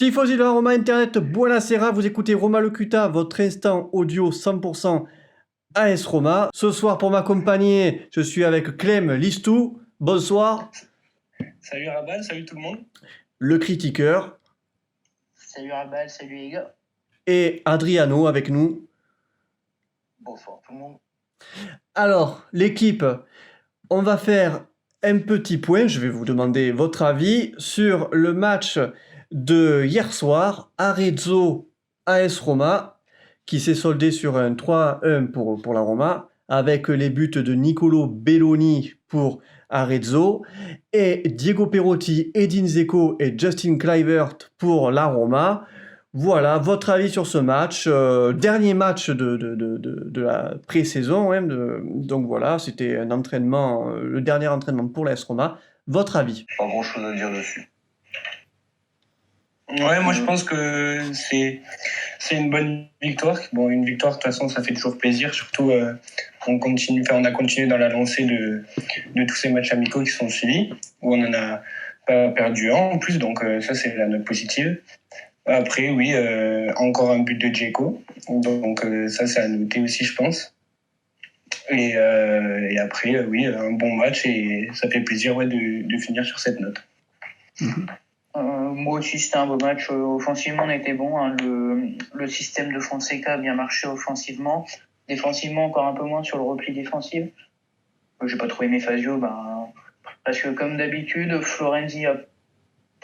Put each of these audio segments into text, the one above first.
Tifosi de la Roma Internet, buonasera, vous écoutez Roma Locuta, votre instant audio 100% AS Roma. Ce soir, pour m'accompagner, je suis avec Clem Listou, bonsoir. Salut Rabal, salut tout le monde. Le critiqueur. Salut Rabal, salut les gars. Et Adriano avec nous. Bonsoir tout le monde. Alors, l'équipe, on va faire un petit point, je vais vous demander votre avis sur le match de hier soir, Arezzo AS Roma, qui s'est soldé sur un 3-1 pour la Roma, avec les buts de Nicolo Belloni pour Arezzo, et Diego Perotti, Edin Dzeko et Justin Kluivert pour la Roma. Voilà, votre avis sur ce match, dernier match de la pré-saison, hein, donc voilà, c'était un entraînement, le dernier entraînement pour l'AS Roma. Votre avis? Pas grand chose à dire dessus. Ouais, moi je pense que c'est une bonne victoire. Bon, une victoire, de toute façon, ça fait toujours plaisir. Surtout, on a continué dans la lancée de tous ces matchs amicaux qui sont suivis, où on en a pas perdu un en plus, donc ça c'est la note positive. Après, oui, encore un but de Dzeko, donc ça c'est à noter aussi, je pense. Et après, oui, un bon match et ça fait plaisir de finir sur cette note. Moi aussi, c'était un beau match. Offensivement, on était bon. Hein. Le système de Fonseca a bien marché offensivement. Défensivement, encore un peu moins sur le repli défensif. J'ai pas trop aimé Fazio, parce que comme d'habitude, Florenzi a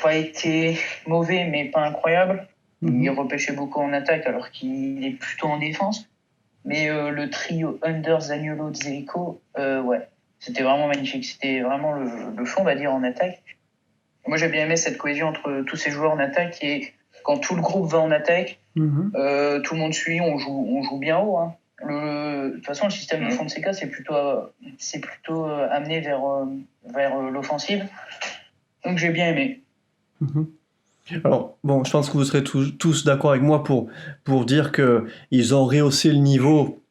pas été mauvais, mais pas incroyable. Il repêchait beaucoup en attaque, alors qu'il est plutôt en défense. Mais le trio Under, Zaniolo, Dzeko, ouais, c'était vraiment magnifique. C'était vraiment le fond, on va dire, en attaque. Moi, j'ai bien aimé cette cohésion entre tous ces joueurs en attaque et quand tout le groupe va en attaque, tout le monde suit, on joue bien haut. Hein. De toute façon, le système de Fonseca, c'est plutôt amené vers l'offensive. Donc, j'ai bien aimé. Alors, bon, je pense que vous serez tous d'accord avec moi pour dire qu'ils ont rehaussé le niveau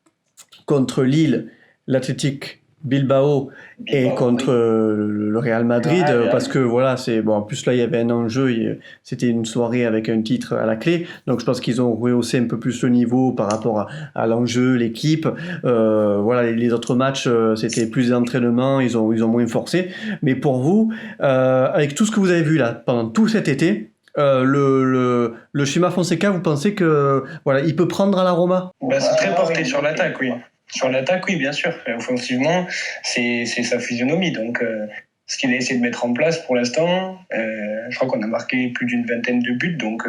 contre Lille, l'Athletic Bilbao et contre le Real Madrid, parce que voilà, en plus là il y avait un enjeu, c'était une soirée avec un titre à la clé, donc je pense qu'ils ont rehaussé un peu plus le niveau par rapport à l'enjeu, l'équipe. Voilà, les autres matchs c'était plus d'entraînement, ils ont moins forcé. Mais pour vous, avec tout ce que vous avez vu là pendant tout cet été, le schéma Fonseca, vous pensez que voilà, il peut prendre à la Roma? C'est très porté sur l'attaque, oui. Sur l'attaque, oui, bien sûr. Offensivement, c'est sa physionomie. Donc, ce qu'il a essayé de mettre en place pour l'instant, je crois qu'on a marqué plus d'une vingtaine de buts. Donc,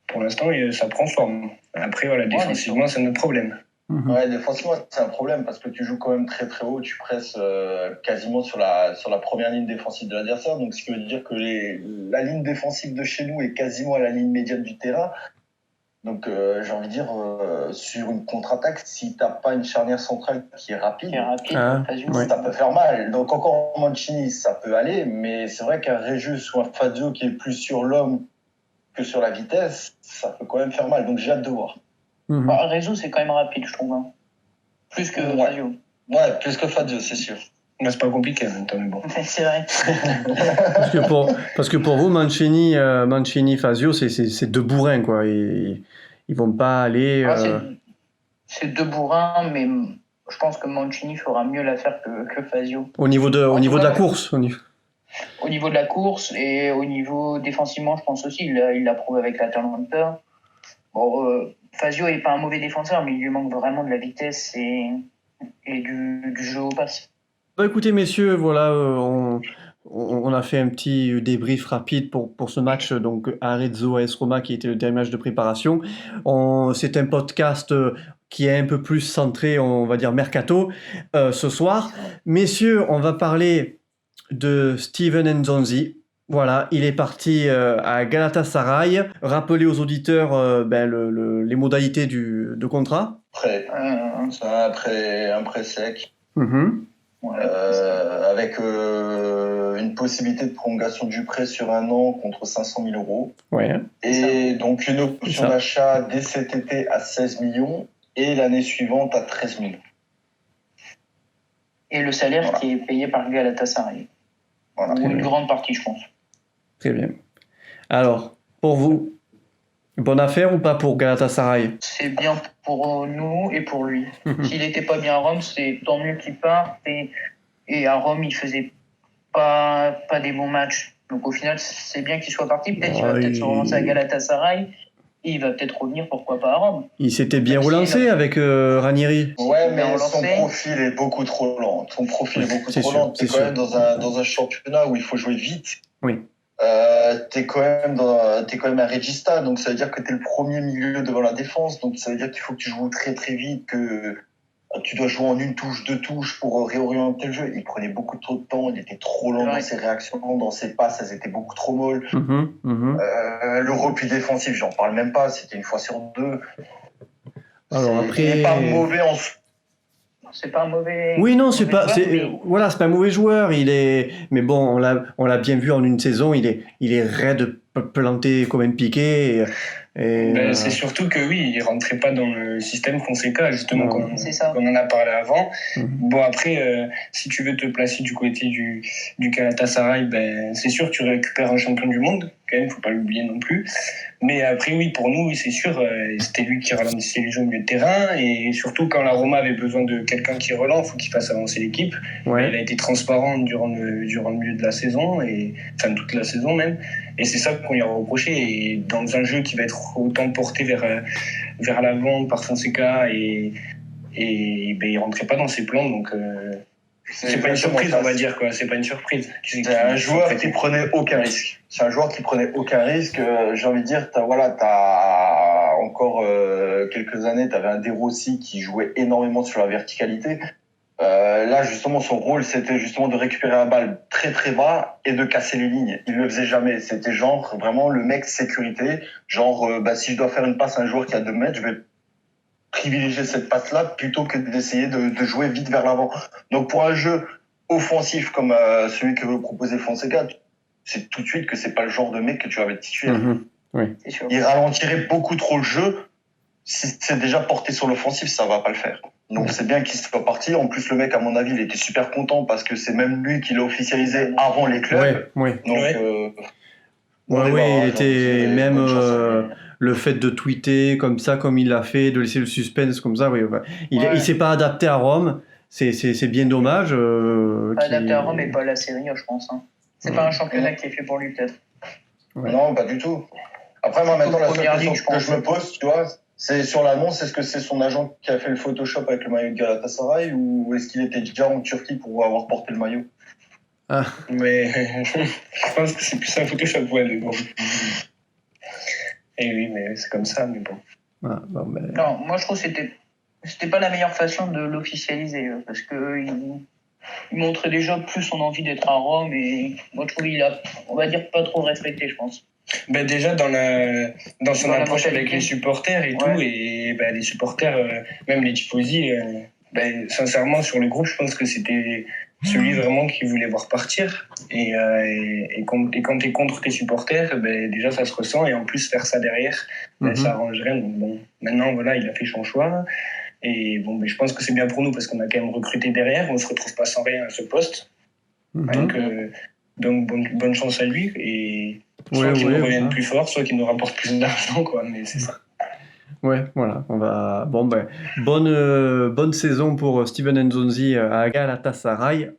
pour l'instant, ça prend forme. Après, voilà, défensivement, c'est notre problème. Ouais, défensivement, c'est un problème parce que tu joues quand même très très haut. Tu presses quasiment sur la première ligne défensive de l'adversaire. Donc, ce qui veut dire que la ligne défensive de chez nous est quasiment à la ligne médiane du terrain. Donc, j'ai envie de dire, sur une contre-attaque, si t'as pas une charnière centrale qui est rapide, ça peut faire mal. Donc, encore Mancini, ça peut aller, mais c'est vrai qu'un Regius ou un Fazio qui est plus sur l'homme que sur la vitesse, ça peut quand même faire mal. Donc, j'ai hâte de voir. Regius, c'est quand même rapide, je trouve. Hein. Plus que Fazio. Ouais, plus que Fazio, c'est sûr. Mais c'est pas compliqué en même temps, mais bon. C'est vrai. parce que pour vous, Mancini, Fazio, c'est deux bourrins, quoi. Ils vont pas aller. C'est deux bourrins, mais je pense que Mancini fera mieux l'affaire que Fazio. Au niveau de la course. Au niveau de la course et au niveau défensivement, je pense aussi. Il l'a prouvé avec l'Atalanta. Bon, Fazio est pas un mauvais défenseur, mais il lui manque vraiment de la vitesse et du jeu au passe. Bah écoutez messieurs, voilà, on a fait un petit débrief rapide pour ce match, donc Arezzo AS Roma qui était le dernier match de préparation. C'est un podcast qui est un peu plus centré, on va dire mercato, ce soir. Messieurs, on va parler de Steven Nzonzi. Voilà, il est parti à Galatasaray. Rappelez aux auditeurs les modalités de contrat. Après un prêt sec. Avec une possibilité de prolongation du prêt sur un an contre 500 000 euros. Ouais. Et donc une option d'achat dès cet été à 16 millions et l'année suivante à 13 000. Et le salaire qui est payé par Galatasaray. Une grande partie, je pense. Très bien. Alors, Pour vous, bonne affaire ou pas pour Galatasaray? C'est bien pour nous et pour lui. S'il n'était pas bien à Rome, c'est tant mieux qu'il parte. Et à Rome, il faisait pas des bons matchs. Donc au final, c'est bien qu'il soit parti. Peut-être qu'il va peut-être se relancer à Galatasaray. Et il va peut-être revenir, pourquoi pas à Rome. Il s'était bien relancé avec Ranieri. Ouais, mais relancé. son profil est beaucoup trop lent. Son profil est beaucoup C'est trop sûr, lent. T'es c'est quand sûr. même dans un championnat où il faut jouer vite. Oui. T'es quand même un regista, donc ça veut dire que t'es le premier milieu devant la défense. Donc ça veut dire qu'il faut que tu joues très très vite, que tu dois jouer en une touche, deux touches pour réorienter le jeu. Il prenait beaucoup trop de temps, il était trop lent dans ses réactions, dans ses passes, elles étaient beaucoup trop molles. Le repli défensif, j'en parle même pas, c'était une fois sur deux. Alors après, il est pas mauvais en c'est pas un mauvais. Oui, non, c'est pas, joueur, c'est mais- voilà, c'est pas un mauvais joueur. Il est, mais bon, on l'a bien vu en une saison. Il est raide, planté comme un piqué. C'est surtout que oui, il rentrait pas dans le système Fonseca, justement, Non. comme C'est ça. on en a parlé avant. Mhm. Bon, après, si tu veux te placer du côté du Galatasaray, c'est sûr, tu récupères un champion du monde, quand même, faut pas l'oublier non plus. Mais après, oui, pour nous, oui, c'est sûr, c'était lui qui ralentissait les jeux au milieu de terrain, et surtout quand la Roma avait besoin de quelqu'un qui relance, faut qu'il fasse avancer l'équipe. Il Ouais. a été transparent durant le milieu de la saison, enfin toute la saison même. Et c'est ça qu'on lui a reproché. Et dans un jeu qui va être autant porté vers l'avant par Fonseca, et il rentrait pas dans ses plans, donc c'est pas une surprise, on va dire, quoi. C'est pas une surprise. C'est un joueur qui prenait aucun risque. C'est un joueur qui prenait aucun risque. J'ai envie de dire, t'as encore quelques années, t'avais un De Rossi qui jouait énormément sur la verticalité. Là, justement, son rôle, c'était justement de récupérer la balle très très bas et de casser les lignes. Il le faisait jamais. C'était genre vraiment le mec sécurité. Genre, si je dois faire une passe à un joueur qui a 2 mètres, je vais privilégier cette passe-là plutôt que d'essayer de jouer vite vers l'avant. Donc pour un jeu offensif comme celui que veut proposer Fonseca, c'est tout de suite que c'est pas le genre de mec que tu vas mettre titulaire. C'est sûr. Il ralentirait beaucoup trop le jeu. Si c'est déjà porté sur l'offensif, ça va pas le faire. Donc c'est bien qu'il soit parti. En plus, le mec, à mon avis, il était super content parce que c'est même lui qui l'a officialisé avant les clubs. Ouais. Donc, Il était même bonne chance. le fait de tweeter comme ça, comme il l'a fait, de laisser le suspense comme ça. Il s'est pas adapté à Rome. C'est bien dommage. Pas adapté à Rome et pas à la Serie A, je pense. Hein. C'est pas un championnat qui est fait pour lui, peut-être. Ouais. Non, pas du tout. Après, moi, maintenant, la seule Première question ligue, je que pense. je me pose, tu vois, c'est sur l'annonce, est-ce que c'est son agent qui a fait le Photoshop avec le maillot de Galatasaray ou est-ce qu'il était déjà en Turquie pour avoir porté le maillot? Mais je pense que c'est plus un Photoshop, ouais, mais bon. Et oui, mais c'est comme ça, mais bon. Bon, Non, moi je trouve que c'était pas la meilleure façon de l'officialiser parce que il montrait déjà plus son envie d'être à Rome et moi je trouve qu'il a, on va dire, pas trop respecté, je pense. Déjà dans son Dans la approche avec mentalité. les supporters et Ouais. tout, et les supporters, même les tifosi, sincèrement sur le groupe, je pense que c'était celui vraiment qui voulait voir partir. Et quand t'es contre tes supporters, déjà ça se ressent, et en plus faire ça derrière, ça arrangerait. Donc bon, maintenant voilà, il a fait son choix. Et bon, je pense que c'est bien pour nous parce qu'on a quand même recruté derrière, on se retrouve pas sans rien à ce poste. Donc bonne chance à lui, et soit qu'il nous revienne plus fort, soit qu'il nous rapporte plus d'argent, quoi, mais c'est ça. Ouais, voilà. Bonne saison pour Steven Nzonzi à Galatasaray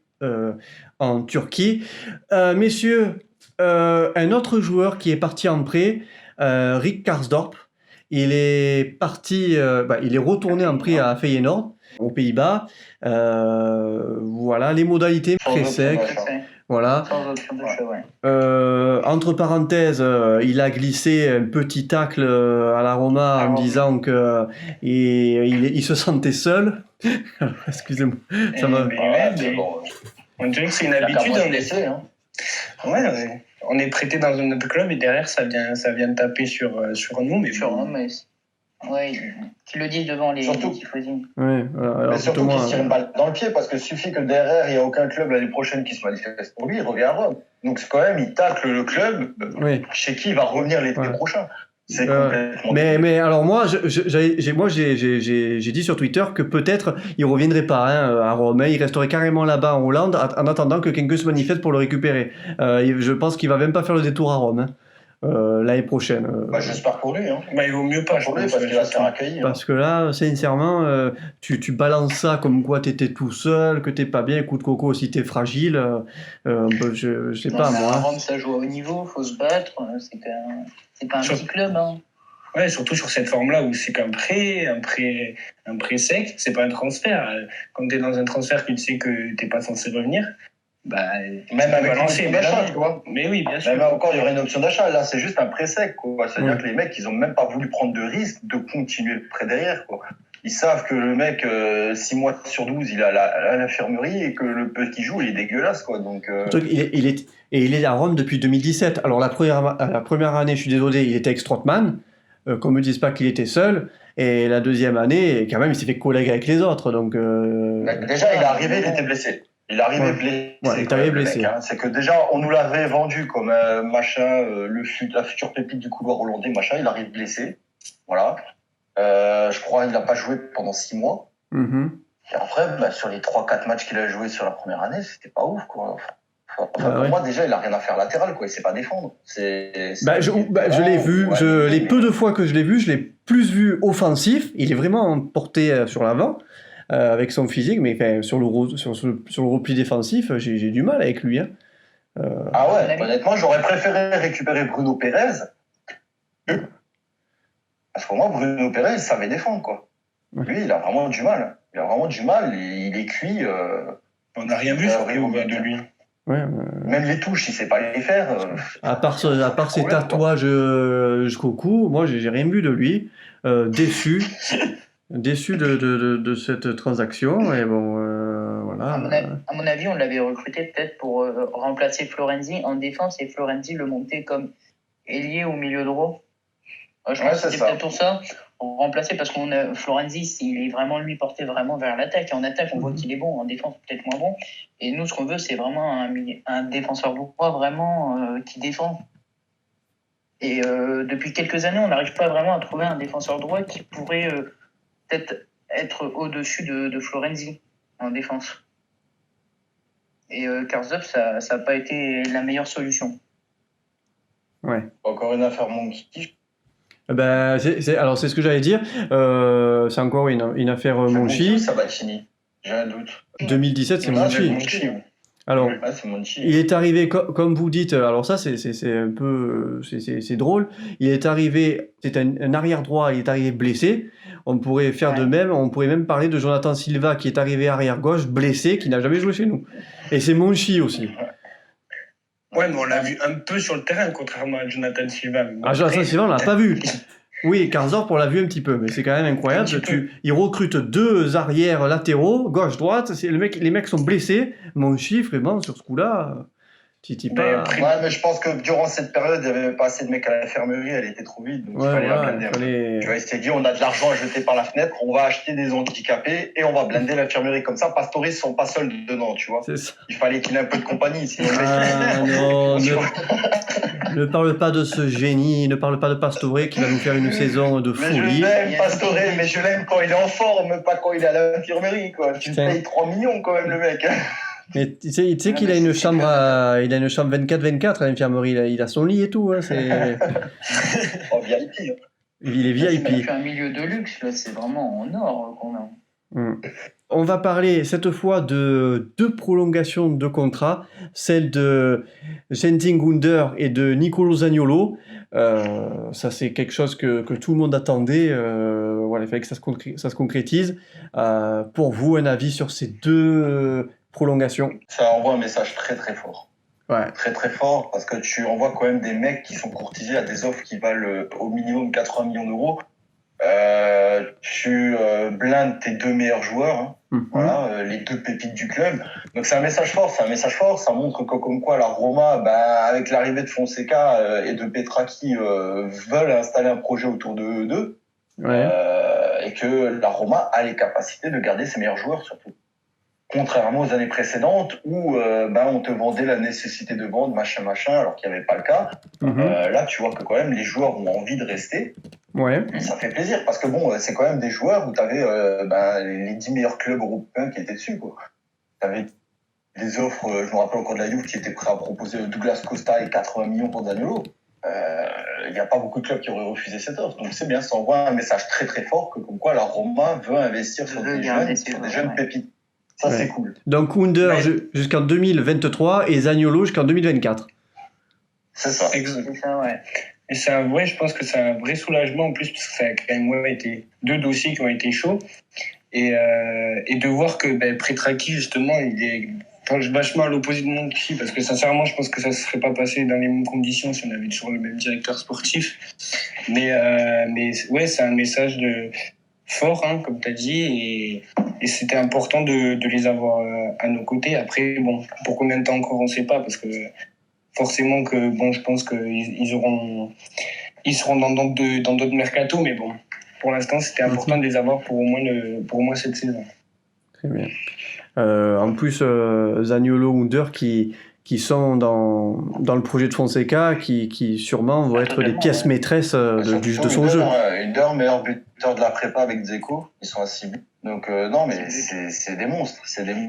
en Turquie. Messieurs, un autre joueur qui est parti en prêt, Rick Karsdorp. Il est parti, il est retourné en prêt à Feyenoord, aux Pays-Bas. Voilà, les modalités très sec. Voilà. Sans option de choix, ouais. Entre parenthèses, il a glissé un petit tacle à la Roma en disant que il se sentait seul. Alors, excusez-moi. Ça m'a... On dirait que c'est une habitude. On est prêté dans un autre club et derrière ça vient taper sur nous, mais ouais, qu'ils le disent devant les tifosi. Ouais, alors, mais surtout qu'il se tire une balle dans le pied parce que suffit que derrière il n'y a aucun club l'année prochaine qui se manifeste pour lui, il revient à Rome. Donc c'est quand même, il tacle le club chez qui il va revenir l'été prochain. C'est complètement mais alors moi j'ai dit sur Twitter que peut-être il reviendrait pas à Rome, il resterait carrément là-bas en Hollande en attendant que quelqu'un se manifeste pour le récupérer. Je pense qu'il va même pas faire le détour à Rome. l'année prochaine. J'espère pour lui. Hein. Il vaut mieux pas, je Pour lui, pense. parce qu'il va se faire accueillir. Hein. Parce que là, sincèrement, tu balances ça comme quoi t'étais tout seul, que t'es pas bien, écoute Coco, si t'es fragile, je sais pas moi. Rome, ça joue à haut niveau, faut se battre, c'est pas un petit club. Hein. Ouais, surtout sur cette forme-là où c'est qu'un prêt, un prêt sec, c'est pas un transfert. Quand t'es dans un transfert que tu sais que t'es pas censé revenir, même avec l'option d'achat, tu vois. Mais oui, bien sûr. Même encore, il y aurait une option d'achat. Là, c'est juste un prêt sec, quoi. C'est-à-dire que les mecs, ils ont même pas voulu prendre de risque de continuer le prêt derrière, quoi. Ils savent que le mec, 6 mois sur 12, il est à l'infirmerie et que le peu qu'il joue, il est dégueulasse, quoi. Donc, il est à Rome depuis 2017. Alors, la première année, je suis désolé, il était avec Strootman. Qu'on me dise pas qu'il était seul. Et la deuxième année, quand même, il s'est fait collègue avec les autres. Donc, déjà, il est arrivé, il était blessé. Il est arrivé blessé. Ouais, il est arrivé blessé. Mec, hein. C'est que déjà, on nous l'avait vendu comme la future pépite du couloir hollandais, machin. Il arrive blessé. Voilà. Je crois qu'il n'a pas joué pendant 6 mois. Mm-hmm. Et après, sur les 3-4 matchs qu'il a joué sur la première année, c'était pas ouf, quoi. Pour moi, déjà, il a rien à faire latéral, quoi. Il sait pas défendre. Je l'ai vu. Les peu de fois que je l'ai vu, je l'ai plus vu offensif. Il est vraiment porté sur l'avant avec son physique, mais sur le repli défensif, j'ai du mal avec lui. Hein. Ah ouais, honnêtement, j'aurais préféré récupérer Bruno Pérez. Parce que moi, Bruno Pérez, il savait défendre, quoi. Lui, il a vraiment du mal. Il est cuit. On n'a rien vu de lui. Ouais, même les touches, il sait pas les faire. À part ses tatouages jusqu'au cou, moi j'ai rien vu de lui. Déçu de cette transaction. Et bon, voilà. À mon avis, on l'avait recruté peut-être pour remplacer Florenzi en défense et Florenzi le monter comme ailier au milieu droit. Je pense que c'était peut-être pour ça. Remplacer parce qu'on a Florenzi, il est vraiment lui porté vraiment vers l'attaque. Et en attaque, on voit qu'il est bon. En défense, peut-être moins bon. Et nous, ce qu'on veut, c'est vraiment un défenseur droit vraiment qui défend. Et depuis quelques années, on n'arrive pas vraiment à trouver un défenseur droit qui pourrait peut-être être au-dessus de Florenzi en défense. Et Karsdorp, ça n'a pas été la meilleure solution. Ouais. Encore une affaire Monkey. C'est ce que j'allais dire. C'est encore une affaire Monchi. Sabatini, j'ai un doute. 2017, c'est Monchi. Alors, il est arrivé, comme vous dites, alors ça c'est un peu, c'est drôle. Il est arrivé, c'est un arrière droit, il est arrivé blessé. On pourrait faire de même, on pourrait même parler de Jonathan Silva qui est arrivé arrière gauche blessé, qui n'a jamais joué chez nous. Et c'est Monchi aussi. Ouais, mais on l'a vu un peu sur le terrain, contrairement à Jonathan Silva. Jonathan Silva, on l'a pas vu. Oui, Karsdorp, on l'a vu un petit peu, mais c'est quand même incroyable. Il recrute 2 arrières latéraux, gauche-droite. Les mecs sont blessés. Monchi, vraiment, sur ce coup-là, pas... Ouais, mais je pense que durant cette période, il n'y avait pas assez de mecs à l'infirmerie, elle était trop vide. Donc il fallait la blinder. Tu vois, il s'est dit, on a de l'argent à jeter par la fenêtre, on va acheter des handicapés et on va blinder l'infirmerie. Comme ça, Pastore ne sont pas seuls dedans, tu vois. Il fallait qu'il ait un peu de compagnie. Sinon ne parle pas de ce génie, ne parle pas de Pastore qui va nous faire une saison de folie. Mais je l'aime, Pastore, mais je l'aime quand il est en forme, pas quand il est à l'infirmerie, quoi. Tu me payes 3 millions quand même, le mec. Mais tu sais qu'il a une chambre 24-24 à l'infirmerie, il a son lit et tout. Hein, VIP. Il est VIP. Il fait un milieu de luxe, là, c'est vraiment en or qu'on a. On va parler cette fois de 2 prolongations de contrat, celle de Sentingunder et de Nicolo Zaniolo. Ça c'est quelque chose que tout le monde attendait. Il fallait que ça se concrétise. Pour vous, un avis sur ces 2 prolongation. Ça envoie un message très très fort. Ouais. Très très fort parce que tu envoies quand même des mecs qui sont courtisés à des offres qui valent au minimum 80 millions d'euros. Tu blindes tes 2 meilleurs joueurs, hein. Voilà, les 2 pépites du club. Donc c'est un message fort, ça montre que comme quoi la Roma, avec l'arrivée de Fonseca et de Petracchi, veulent installer un projet autour d'eux. Ouais. Et que la Roma a les capacités de garder ses meilleurs joueurs surtout. Contrairement aux années précédentes où on te vendait la nécessité de vendre machin alors qu'il n'y avait pas le cas. Là tu vois que quand même les joueurs ont envie de rester. Ouais. Ça fait plaisir parce que c'est quand même des joueurs où tu avais les 10 meilleurs clubs européens qui étaient dessus, quoi. Tu avais des offres, je me rappelle encore de la Juve qui était prêt à proposer Douglas Costa et 80 millions pour Zaniolo. il n'y a pas beaucoup de clubs qui auraient refusé cette offre. Donc c'est bien, ça envoie un message très très fort que comme quoi la Roma veut investir sur des jeunes pépites. Ça, c'est cool. Donc Under jusqu'en 2023 et Zaniolo jusqu'en 2024. C'est ça. C'est ça, ouais. Et je pense que c'est un vrai soulagement en plus, parce que ça a quand même été 2 dossiers qui ont été chauds. Et de voir que Petraki, justement, il est vachement à l'opposé de Monchi, parce que sincèrement, je pense que ça ne se serait pas passé dans les mêmes conditions si on avait toujours le même directeur sportif. Mais ouais, c'est un message fort, hein, comme tu as dit, et c'était important de les avoir à nos côtés. Après, bon, pour combien de temps encore, on ne sait pas, parce que forcément que, bon, je pense qu'ils seront dans d'autres mercatos, mais bon, pour l'instant, c'était important de les avoir pour au moins cette saison. Très bien. En plus, Zaniolo, Under qui sont dans le projet de Fonseca, qui sûrement vont être les pièces maîtresses de son jeu. Under, meilleur buteur de la prépa avec Dzeko, ils sont à 6 buts. Donc non, mais c'est des monstres,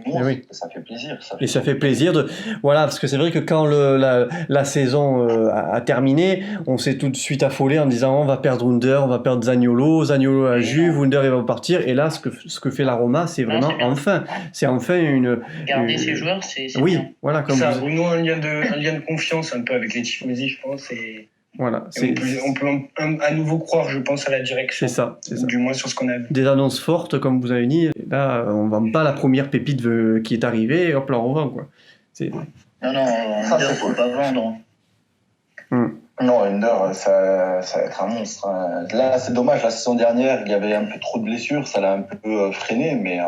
Oui. Ça fait plaisir. Ça fait plaisir voilà, parce que c'est vrai que quand la saison a terminé, on s'est tout de suite affolé en disant on va perdre Under, on va perdre Zaniolo à Juve, Under il va partir, et là ce que fait la Roma, c'est vraiment c'est enfin une garder ses joueurs, c'est oui, bien. voilà, comme ça renoue un lien de confiance un peu avec les tifosi, je pense, et voilà, on peut à nouveau croire, je pense, à la direction. C'est ça. Du moins sur ce qu'on a vu. Des annonces fortes, comme vous avez dit. Là, on vend pas la première pépite qui est arrivée, et hop là, on revend, quoi. Non, Under, faut pas vendre. Non, Under, ça va être un monstre. Là, c'est dommage, la saison dernière, il y avait un peu trop de blessures, ça l'a un peu freiné, mais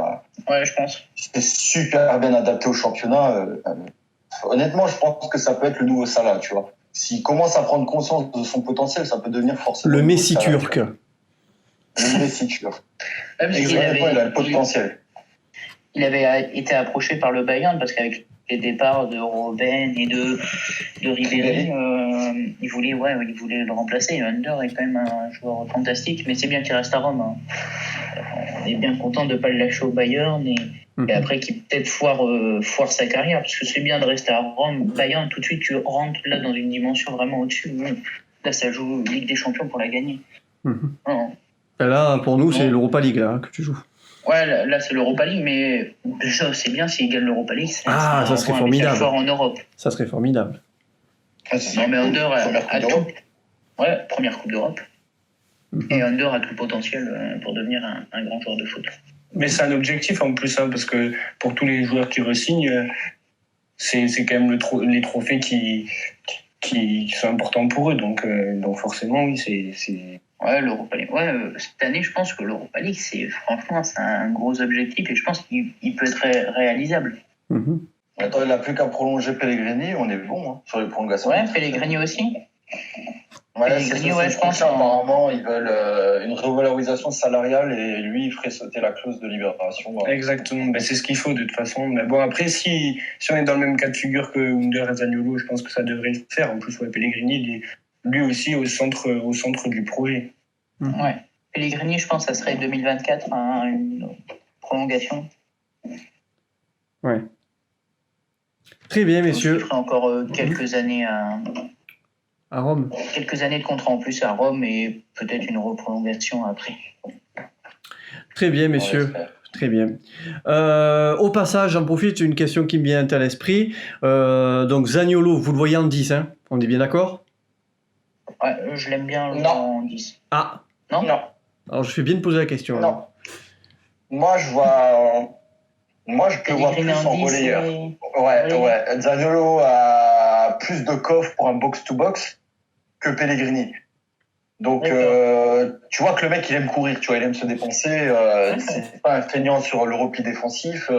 ouais, je pense. c'était super bien adapté au championnat. Honnêtement, je pense que ça peut être le nouveau Salah, tu vois. S'il commence à prendre conscience de son potentiel, ça peut devenir forcément le Messi turc. Le Messi turc. Il a le potentiel. Il avait été approché par le Bayern parce qu'avec les départs de Robben et de Ribéry, il voulait le remplacer. Under est quand même un joueur fantastique, mais c'est bien qu'il reste à Rome. Hein. On est bien content de ne pas le lâcher au Bayern et après qu'il peut-être foire sa carrière, parce que c'est bien de rester à Rome. Bayern, tout de suite, tu rentres là dans une dimension vraiment au-dessus. Là, ça joue Ligue des Champions pour la gagner. Et là, pour nous, c'est l'Europa League là, que tu joues. Ouais, là c'est l'Europa League, mais déjà, c'est bien s'il gagne l'Europa League. Ça serait formidable. Fort en Europe. Ça serait formidable. Non, mais Under a tout. Ouais, première Coupe d'Europe. Et Under a tout le potentiel pour devenir un grand joueur de foot. Mais c'est un objectif en plus, hein, parce que pour tous les joueurs qui re-signent, c'est quand même les trophées qui sont importants pour eux. Donc forcément, oui, c'est... Ouais, l'Europa League. Ouais, cette année, je pense que l'Europa League, c'est un gros objectif et je pense qu'il peut être réalisable. Attends, il n'a plus qu'à prolonger Pellegrini, on est bon sur les prolongations. Ouais, Pellegrini aussi. Ouais, Pellegrini, je pense. Apparemment, ils veulent une revalorisation salariale et lui, il ferait sauter la clause de libération. Exactement, c'est ce qu'il faut de toute façon. Mais bon, après, si on est dans le même cas de figure que Under et Zaniolo, je pense que ça devrait le faire. En plus, Pellegrini, lui aussi au centre du projet. Ouais. Pellegrini, je pense que ça serait 2024, une prolongation. Ouais. Très bien, messieurs. Il ferait encore quelques années à Rome. Quelques années de contrat en plus à Rome et peut-être une reprolongation après. Très bien, messieurs. Très bien. Au passage, j'en profite, une question qui me vient à l'esprit. Donc, Zaniolo, vous le voyez en 10, hein? On est bien d'accord? Ouais, je l'aime bien en 10. Ah. Non. Alors, je fais bien de poser la question. Non. Alors. Moi, je peux voir plus en relayeur. Ouais. Zaniolo a plus de coffre pour un box-to-box que Pellegrini. Donc, tu vois que le mec, il aime courir, tu vois, il aime se dépenser. C'est pas un feignant sur le repli défensif.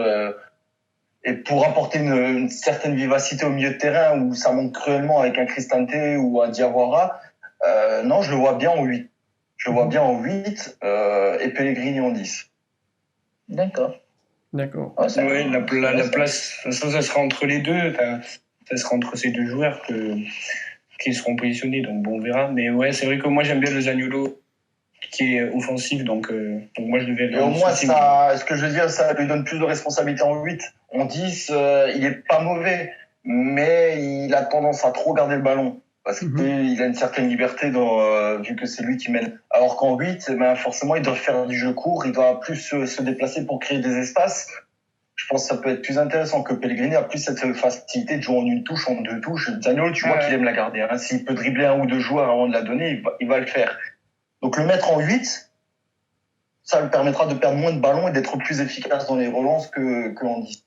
Et pour apporter une certaine vivacité au milieu de terrain où ça manque cruellement avec un Cristante ou un Diawara, non, je le vois bien en 8. Je le vois bien en 8 et Pellegrini en 10. D'accord. Ouais, la place, ça sera entre les deux. Ça sera entre ces deux joueurs qui seront positionnés. Donc bon, on verra. Mais ouais, c'est vrai que moi j'aime bien le Zaniolo qui est offensif. Donc moi je le verrai. Et au moins, ce que je veux dire, ça lui donne plus de responsabilité en 8. En 10, il est pas mauvais, mais il a tendance à trop garder le ballon. Parce qu'il a une certaine liberté vu que c'est lui qui mène. Alors qu'en 8, forcément, il doit faire du jeu court, il doit plus se déplacer pour créer des espaces. Je pense que ça peut être plus intéressant que Pellegrini a plus cette facilité de jouer en une touche, en deux touches. Zaniolo, tu vois qu'il aime la garder. Hein. S'il peut dribbler un ou deux joueurs avant de la donner, il va le faire. Donc le mettre en 8, ça lui permettra de perdre moins de ballons et d'être plus efficace dans les relances qu'en 10.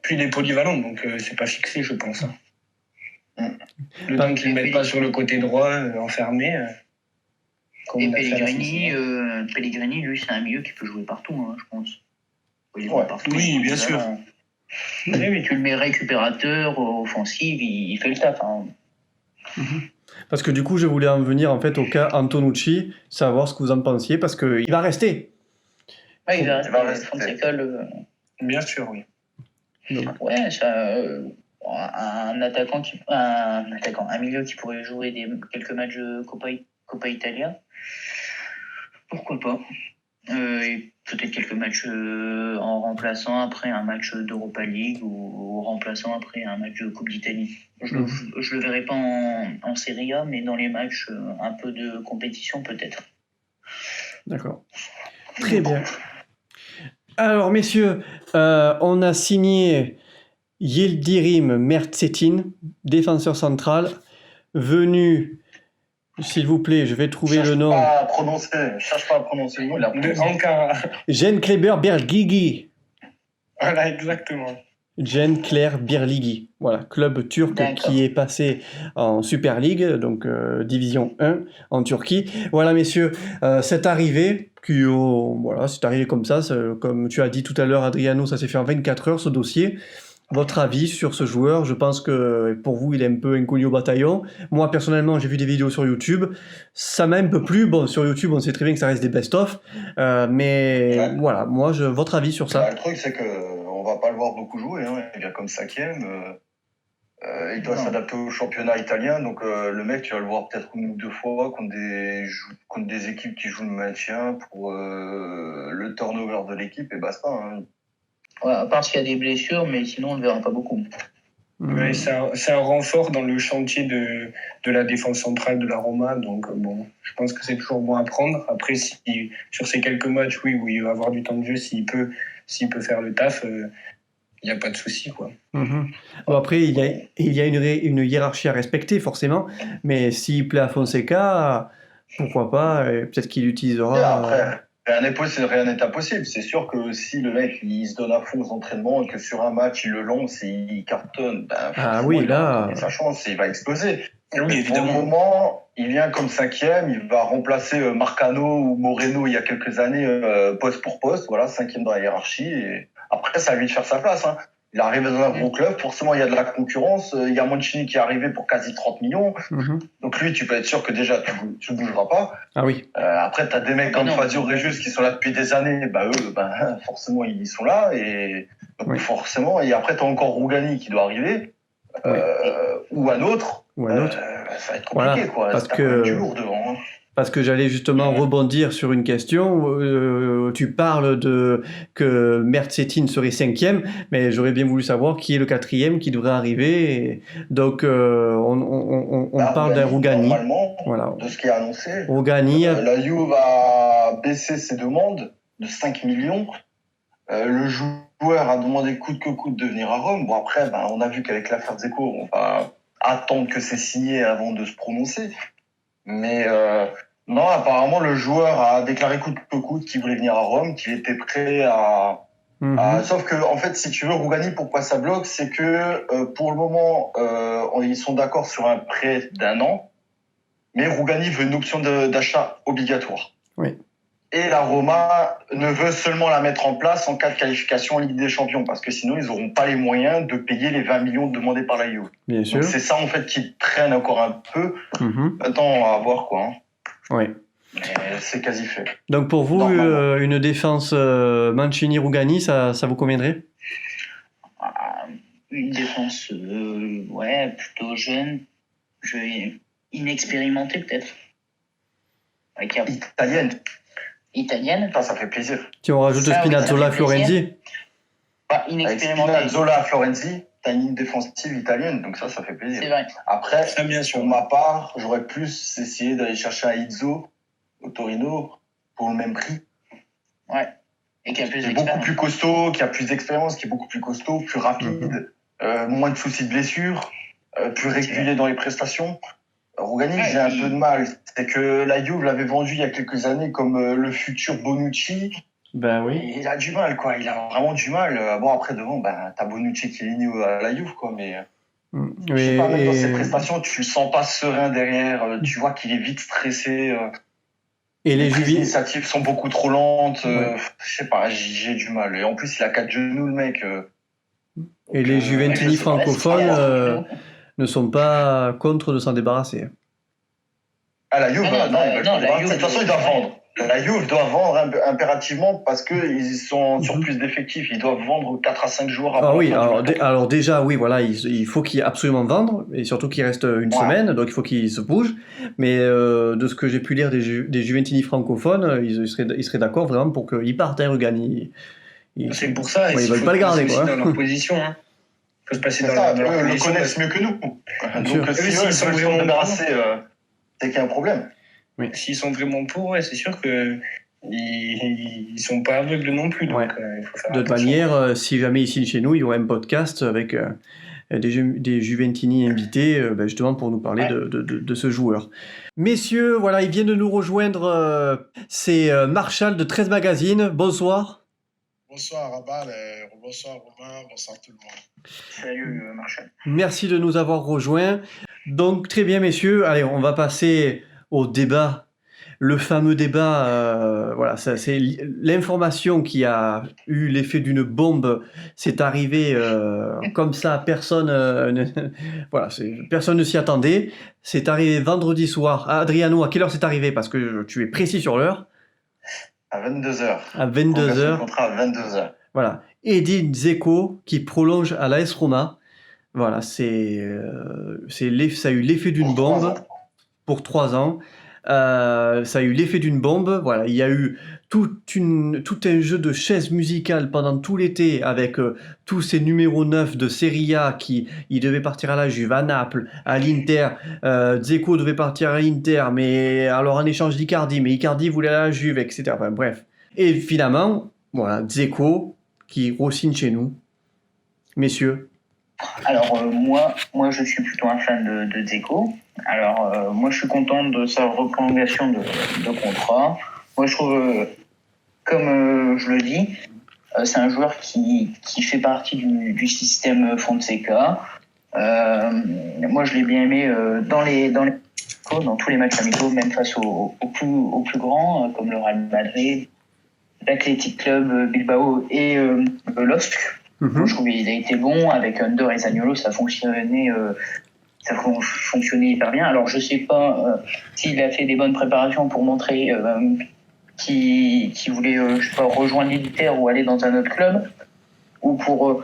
Puis il est polyvalent, donc c'est pas fixé, je pense. Le temps qu'il ne mette pas sur le côté droit, enfermé. Et Pellegrini, lui, c'est un milieu qui peut jouer partout, hein, je pense. Il partout, oui, bien sûr. Oui, mais tu le mets récupérateur, offensif, il fait le taf. Hein. Parce que du coup, je voulais en venir en fait au cas Antonucci, savoir ce que vous en pensiez, parce qu'il va rester. Ouais, il va rester. Fonseca, bien sûr, oui. Donc. Ouais, ça, un milieu qui pourrait jouer quelques matchs de Coppa Italia, pourquoi pas. Et peut-être quelques matchs en remplaçant après un match d'Europa League ou remplaçant après un match de Coupe d'Italie. Je le verrai pas en Serie A, mais dans les matchs un peu de compétition peut-être. D'accord. Très bien. Alors messieurs, on a signé Yildirim Mertsetin, défenseur central, venu, s'il vous plaît, je vais trouver le nom. Cherche pas à prononcer le nom. De Ankara. Cenk Birligi. Voilà, exactement. Cenk Birligi. Voilà, club turc qui est passé en Super League, donc division 1 en Turquie. Voilà messieurs, cette arrivée, c'est arrivé comme ça, comme tu as dit tout à l'heure Adriano, ça s'est fait en 24 heures ce dossier. Votre avis sur ce joueur? Je pense que pour vous, il est un peu inconnu au bataillon. Moi, personnellement, j'ai vu des vidéos sur YouTube. Ça m'a un peu plu. Bon, sur YouTube, on sait très bien que ça reste des best-of. Voilà, moi, votre avis sur ça? Le truc, c'est qu'on va pas le voir beaucoup jouer. Hein. Il vient comme 5e. Il doit s'adapter au championnat italien. Donc, le mec, tu vas le voir peut-être une ou deux fois contre des équipes qui jouent le maintien pour le turnover de l'équipe et basta. Hein. Ouais, à part s'il y a des blessures, mais sinon on ne le verra pas beaucoup. Ouais, c'est un renfort dans le chantier de la défense centrale de la Roma, donc bon, je pense que c'est toujours bon à prendre. Après, si sur ces quelques matchs, oui, où il va avoir du temps de jeu, s'il peut faire le taf, il n'y a pas de souci, quoi. Bon, après, il y a une hiérarchie à respecter, forcément, mais s'il plaît à Fonseca, pourquoi pas, peut-être qu'il utilisera... Rien n'est impossible. C'est sûr que si le mec il se donne à fond aux entraînements et que sur un match il le lance et il cartonne, sa chance, il va exploser. Oui, évidemment. Pour le moment, il vient comme 5e, il va remplacer Marcano ou Moreno il y a quelques années poste pour poste, voilà, 5e dans la hiérarchie. Et après, ça à lui de faire sa place. Hein. Il est arrivé dans un gros club, forcément il y a de la concurrence, il y a Mancini qui est arrivé pour quasi 30 millions, donc lui tu peux être sûr que déjà tu bougeras pas. Ah oui. Après tu as des mecs comme Fazio Regis qui sont là depuis des années, eux forcément ils sont là, et donc forcément, et après tu as encore Rougani qui doit arriver, ou un autre, ça va être compliqué, quoi. Parce que du lourd devant. Hein. Parce que j'allais justement rebondir sur une question. Tu parles que Mertsetin serait 5e, mais j'aurais bien voulu savoir qui est le 4e qui devrait arriver. Donc, on parle d'un Rougani. Normalement, de ce qui est annoncé, Rougani. La Juve va baisser ses demandes de 5 millions. Le joueur a demandé coûte que coûte de venir à Rome. Bon, après, on a vu qu'avec l'affaire Dzeko, on va attendre que c'est signé avant de se prononcer. Mais non, apparemment, le joueur a déclaré coûte que coûte qu'il voulait venir à Rome, qu'il était prêt à... Sauf que, en fait, si tu veux, Rougani, pourquoi ça bloque, c'est que pour le moment, ils sont d'accord sur un prêt d'1 an, mais Rougani veut une option d'achat obligatoire. Oui. Et la Roma ne veut seulement la mettre en place en cas de qualification en Ligue des Champions, parce que sinon, ils n'auront pas les moyens de payer les 20 millions demandés par la Juve. Bien sûr. Donc, c'est ça, en fait, qui traîne encore un peu. Attends, à voir, quoi. Hein. Oui. Mais c'est quasi fait. Donc, pour vous, une défense Mancini-Rougani, ça vous conviendrait? Une défense, plutôt jeune, inexpérimentée, peut-être. Italienne. Ça fait plaisir. Si on rajoute Spinazzola, Florenzi. Inexpérimenté. Spinazzola, Florenzi. t'as une ligne défensive italienne, donc ça fait plaisir. C'est vrai. Après, Ça, bien sûr. pour ma part, j'aurais plus essayé d'aller chercher un Izzo au Torino pour le même prix. Ouais. Et qui a plus Qui est beaucoup d'expérience. plus costaud, qui a plus d'expérience, qui est beaucoup plus costaud, plus rapide, moins de soucis de blessure, plus régulier dans les prestations. Rougani, Ouais, j'ai un il- peu de mal. C'est que la Juve l'avait vendu il y a quelques années comme le futur Bonucci. Ben oui. Et il a du mal, quoi. Il a vraiment du mal. Bon, après, devant, t'as Bonucci qui est ligne à la Juve, quoi. Mais je sais pas, même dans ses prestations, tu le sens pas serein derrière. Tu vois qu'il est vite stressé. Et les prises Juvi... d'initiative sont beaucoup trop lentes. Ouais. Je sais pas, j'ai du mal. Et en plus, il a 4 genoux, le mec. Et les Juventini je sais pas, francophones ne sont pas contre de s'en débarrasser. Ah, la Juve, Non, non, non, ils veulent non, pas. la De Juve, toute façon, ils doivent vendre. La Juve doit vendre impérativement parce qu'ils sont sur plus d'effectifs. Ils doivent vendre 4 à 5 joueurs avant Ah oui, la fin du mercato. alors déjà, oui, voilà, il faut qu'il absolument vendre, et surtout qu'il reste une semaine, donc il faut qu'il se bouge. Mais de ce que j'ai pu lire des Juventini francophones, ils seraient d'accord vraiment pour qu'ils partent, hein, Rugani. C'est pour ça. Ouais, ils veulent pas le garder, quoi. Dans leur position. Hein. Il faut se passer C'est dans ça, leur eux le position. connaissent mieux que nous. sûr. Donc, si Eux, eux, s'ils sont veulent vraiment se débarrasser, c'est qu'il y a un problème. S'ils sont vraiment pour, ouais, c'est sûr que ils sont pas aveugles non plus. Donc, Ouais. il faut faire De toute attention. manière, si jamais ils signent chez nous, il y aurait un podcast avec des Juventini invités, justement pour nous parler de ce joueur. Messieurs, voilà, il vient de nous rejoindre, c'est Marshall de 13 Magazine. Bonsoir. Bonsoir Rabal, bonsoir Romain, bonsoir tout le monde. Salut Marshall. Merci de nous avoir rejoints. Donc très bien messieurs, allez, on va passer au débat. Le fameux débat, voilà, ça, c'est l'information qui a eu l'effet d'une bombe. C'est arrivé comme ça, personne ne s'y attendait. C'est arrivé vendredi soir. Adriano, à quelle heure c'est arrivé? Parce que tu es précis sur l'heure. À 22h. À 22h. Contrat à 22h. Voilà. Edin Dzeko qui prolonge à l'AS Roma. Voilà, ça a eu l'effet d'une bombe pour 3 ans. Ça a eu l'effet d'une bombe. Voilà, il y a eu tout un jeu de chaises musicales pendant tout l'été avec tous ces numéros 9 de Serie A il devait partir à la Juve, à Naples, à l'Inter. Dzeko devait partir à l'Inter, mais alors en échange d'Icardi, mais Icardi voulait aller à la Juve, etc. Enfin, bref. Et finalement, voilà, Dzeko qui re-signe chez nous. Messieurs. Alors moi je suis plutôt un fan de Dzeko. Alors moi je suis content de sa reprolongation de contrat. Moi je trouve, comme je le dis, c'est un joueur qui fait partie du système Fonseca. Moi je l'ai bien aimé dans tous les matchs amicaux, même face aux plus grands, comme le Real Madrid, l'Athletic Club Bilbao et LOSC. Moi, je trouve qu'il a été bon avec Under et Zaniolo, ça fonctionnait hyper bien. Alors je sais pas s'il a fait des bonnes préparations pour montrer qu'il voulait rejoindre l'Inter ou aller dans un autre club, ou pour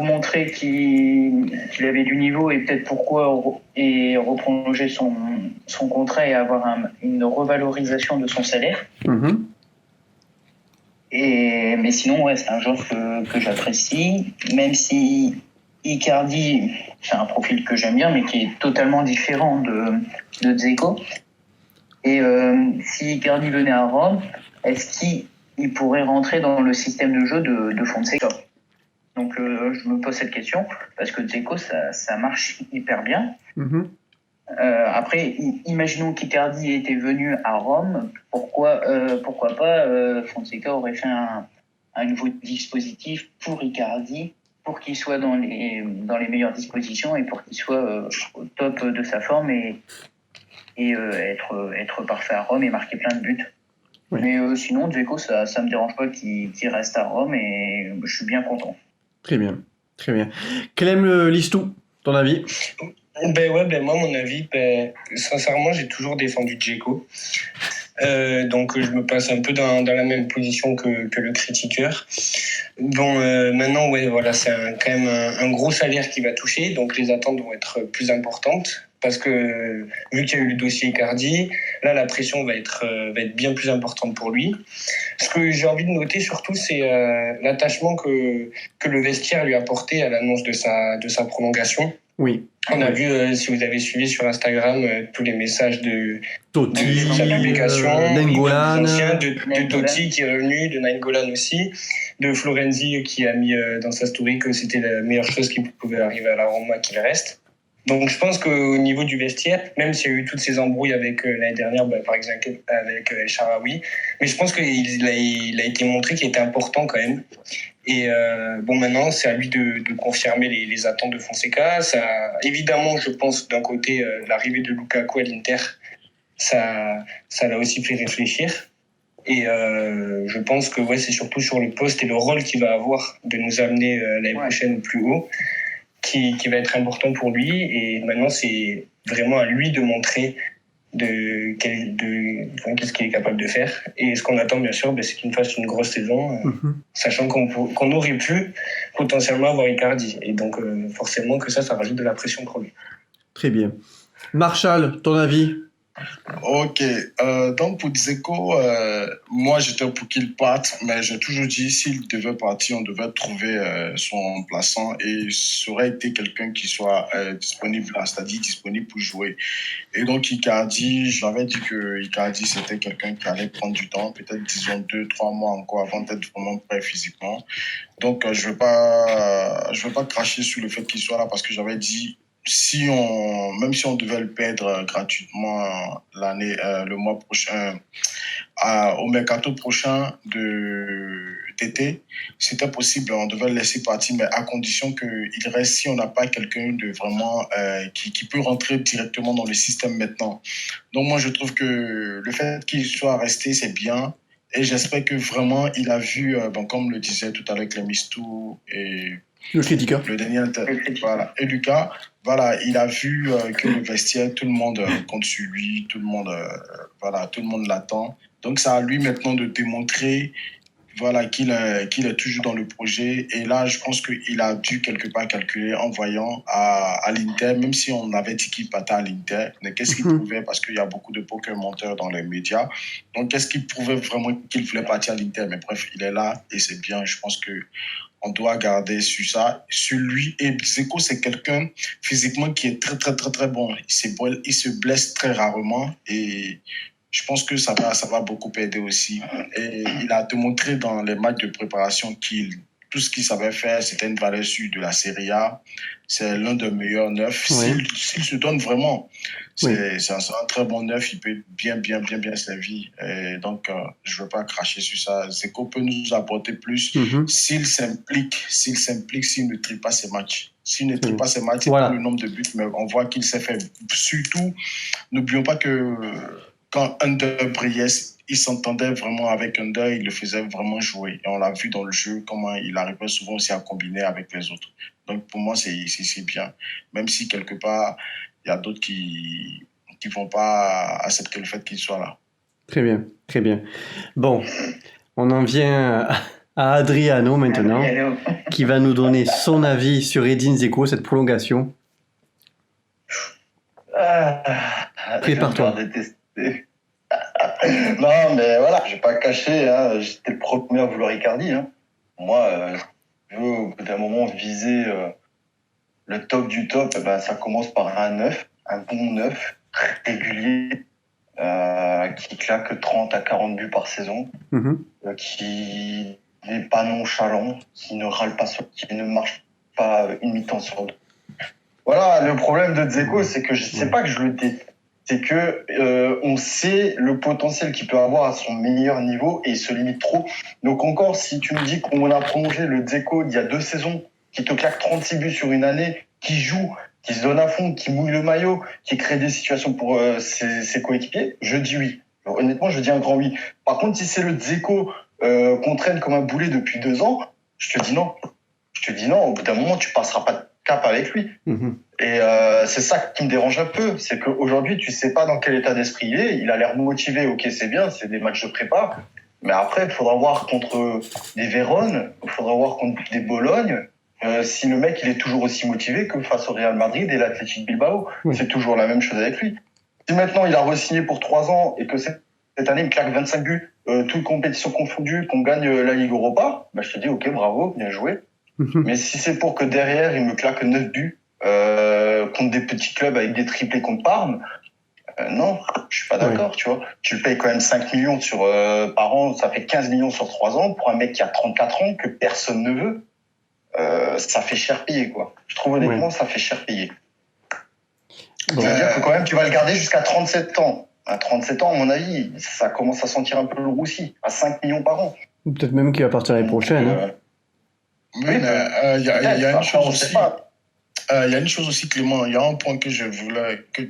montrer qu'il avait du niveau et peut-être pourquoi reprolonger son contrat et avoir une revalorisation de son salaire. Mais sinon, ouais, c'est un joueur que j'apprécie, même si Icardi, c'est un profil que j'aime bien, mais qui est totalement différent de Dzeko. Et si Icardi venait à Rome, est-ce qu'il pourrait rentrer dans le système de jeu de Fonseca? Donc je me pose cette question, parce que Dzeko, ça marche hyper bien. Après, imaginons qu'Icardi était venu à Rome, pourquoi pas Fonseca aurait fait un nouveau dispositif pour Icardi, pour qu'il soit dans les meilleures dispositions et pour qu'il soit au top de sa forme et être parfait à Rome et marquer plein de buts. Oui. Mais sinon, Dzeko, ça me dérange pas qu'il reste à Rome et je suis bien content. Très bien, très bien. Clem Listou, ton avis? Moi, mon avis, sincèrement, j'ai toujours défendu Dzeko. Donc, je me passe un peu dans la même position que le critiqueur. Bon, maintenant, c'est quand même un gros salaire qui va toucher, donc les attentes vont être plus importantes. parce que vu qu'il y a eu le dossier Icardi, là la pression va être bien plus importante pour lui. Ce que j'ai envie de noter surtout, c'est l'attachement que le vestiaire lui a porté à l'annonce de sa prolongation. Oui. On a vu, si vous avez suivi sur Instagram, tous les messages de Totti, sa publication, Nainggolan. de Totti qui est revenu, de Nainggolan aussi, de Florenzi qui a mis dans sa story que c'était la meilleure chose qui pouvait arriver à la Roma qu'il reste. Donc je pense qu'au niveau du vestiaire, même s'il y a eu toutes ces embrouilles avec l'année dernière, par exemple avec El Shaarawy, mais je pense qu'il a été montré qu'il était important quand même. Et maintenant, c'est à lui de confirmer les attentes de Fonseca. Ça, évidemment, je pense d'un côté, l'arrivée de Lukaku à l'Inter, ça l'a aussi fait réfléchir. Et je pense que c'est surtout sur le poste et le rôle qu'il va avoir de nous amener l'année prochaine au plus haut qui va être important pour lui. Et maintenant, c'est vraiment à lui de montrer qu'est-ce qu'il est capable de faire. Et ce qu'on attend, bien sûr, c'est qu'il fasse une grosse saison, sachant qu'on aurait pu potentiellement avoir Icardi. Et donc, forcément, que ça rajoute de la pression pour lui. Très bien. Marshall, ton avis? Ok, donc pour Dzeko, moi j'étais pour qu'il parte, mais j'ai toujours dit s'il devait partir, on devait trouver son remplaçant et ça aurait été quelqu'un qui soit disponible, c'est-à-dire disponible pour jouer. Et donc Icardi, j'avais dit que Icardi c'était quelqu'un qui allait prendre du temps, peut-être disons 2-3 mois encore avant d'être vraiment prêt physiquement. Donc je veux pas cracher sur le fait qu'il soit là parce que j'avais dit même si on devait le perdre gratuitement le mois prochain, au mercato prochain d'été, c'était possible, on devait le laisser partir, mais à condition qu'il reste, si on n'a pas quelqu'un de vraiment qui peut rentrer directement dans le système maintenant. Donc moi je trouve que le fait qu'il soit resté, c'est bien. Et j'espère que vraiment il a vu, comme le disait tout à l'heure Clémistou et le critiqueur, le dernier, voilà, et Lucas, voilà, il a vu que le vestiaire, tout le monde compte sur lui, tout le monde l'attend. Donc c'est à lui maintenant de démontrer, voilà, qu'il est toujours dans le projet. Et là, je pense qu'il a dû quelque part calculer en voyant à l'Inter, même si on avait dit qu'il partait à l'Inter, mais qu'est-ce qu'il prouvait, parce qu'il y a beaucoup de poker menteurs dans les médias. Donc qu'est-ce qu'il prouvait vraiment qu'il voulait partir à l'Inter? Mais bref, il est là et c'est bien. Je pense que on doit garder sur ça, sur lui. Et Dzeko, c'est quelqu'un physiquement qui est très, très, très, très bon. Il se blesse très rarement et je pense que ça va beaucoup aider aussi. Et il a démontré dans les matchs de préparation tout ce qu'il savait faire, c'était une valeur sûre de la Serie A. C'est l'un des meilleurs neufs. Oui. S'il se donne vraiment, c'est un très bon neuf. Il peut bien servir. Et donc, je ne veux pas cracher sur ça. Dzeko peut nous apporter plus s'il s'implique, s'il ne trie pas ses matchs. S'il ne trie pas ses matchs, c'est pas le nombre de buts, mais on voit qu'il s'est fait. Surtout, n'oublions pas que quand Under brillait, il s'entendait vraiment avec Under, il le faisait vraiment jouer. Et on l'a vu dans le jeu, comment il arrivait souvent aussi à combiner avec les autres. Donc pour moi, c'est bien. Même si quelque part, il y a d'autres qui ne vont pas accepter le fait qu'il soit là. Très bien, très bien. Bon, on en vient à Adriano maintenant, qui va nous donner son avis sur Edin Dzeko, cette prolongation. Prépare-toi. Non, mais voilà, je vais pas cacher, j'étais le premier à vouloir Icardi. Moi, je veux au bout d'un moment viser le top du top. Ça commence par un neuf, un bon neuf, très régulier, qui claque 30 à 40 buts par saison, qui n'est pas nonchalant, qui ne râle pas qui ne marche pas une mi-temps sur deux. Voilà, le problème de Dzeko, c'est que c'est pas que je le déteste. C'est que on sait le potentiel qu'il peut avoir à son meilleur niveau et il se limite trop. Donc encore, si tu me dis qu'on a prolongé le Dzeko d'il y a 2 saisons, qui te claque 36 buts sur une année, qui joue, qui se donne à fond, qui mouille le maillot, qui crée des situations pour ses coéquipiers, je dis oui. Alors, honnêtement, je dis un grand oui. Par contre, si c'est le Dzeko qu'on traîne comme un boulet depuis 2 ans, je te dis non. Au bout d'un moment, tu passeras pas de cap avec lui. Et c'est ça qui me dérange un peu, c'est qu'aujourd'hui, tu sais pas dans quel état d'esprit il est. Il a l'air motivé, ok, c'est bien, c'est des matchs de prépa. Mais après, il faudra voir contre des Vérone, il faudra voir contre des Bologne, il si le mec il est toujours aussi motivé que face au Real Madrid et l'Athletic Bilbao. Oui. C'est toujours la même chose avec lui. Si maintenant il a re-signé pour 3 ans et que cette année il claque 25 buts, toutes compétitions confondues, qu'on gagne la Ligue Europa, bah, je te dis ok, bravo, bien joué. Mais si c'est pour que derrière il me claque 9 buts contre des petits clubs avec des triplés contre Parme, non, je suis pas d'accord, tu vois. Tu le payes quand même 5 millions par an, ça fait 15 millions sur 3 ans pour un mec qui a 34 ans que personne ne veut. Ça fait cher payer, quoi. Je trouve honnêtement, ça fait cher payer. Bon. C'est-à-dire que quand même, tu vas le garder jusqu'à 37 ans. À 37 ans, à mon avis, ça commence à sentir un peu le roussi. À 5 millions par an. Ou peut-être même qu'il va partir l'année prochaine. Oui, mais il y a une chose aussi. Il y a une chose aussi, Clément, il y a un point que je voulais que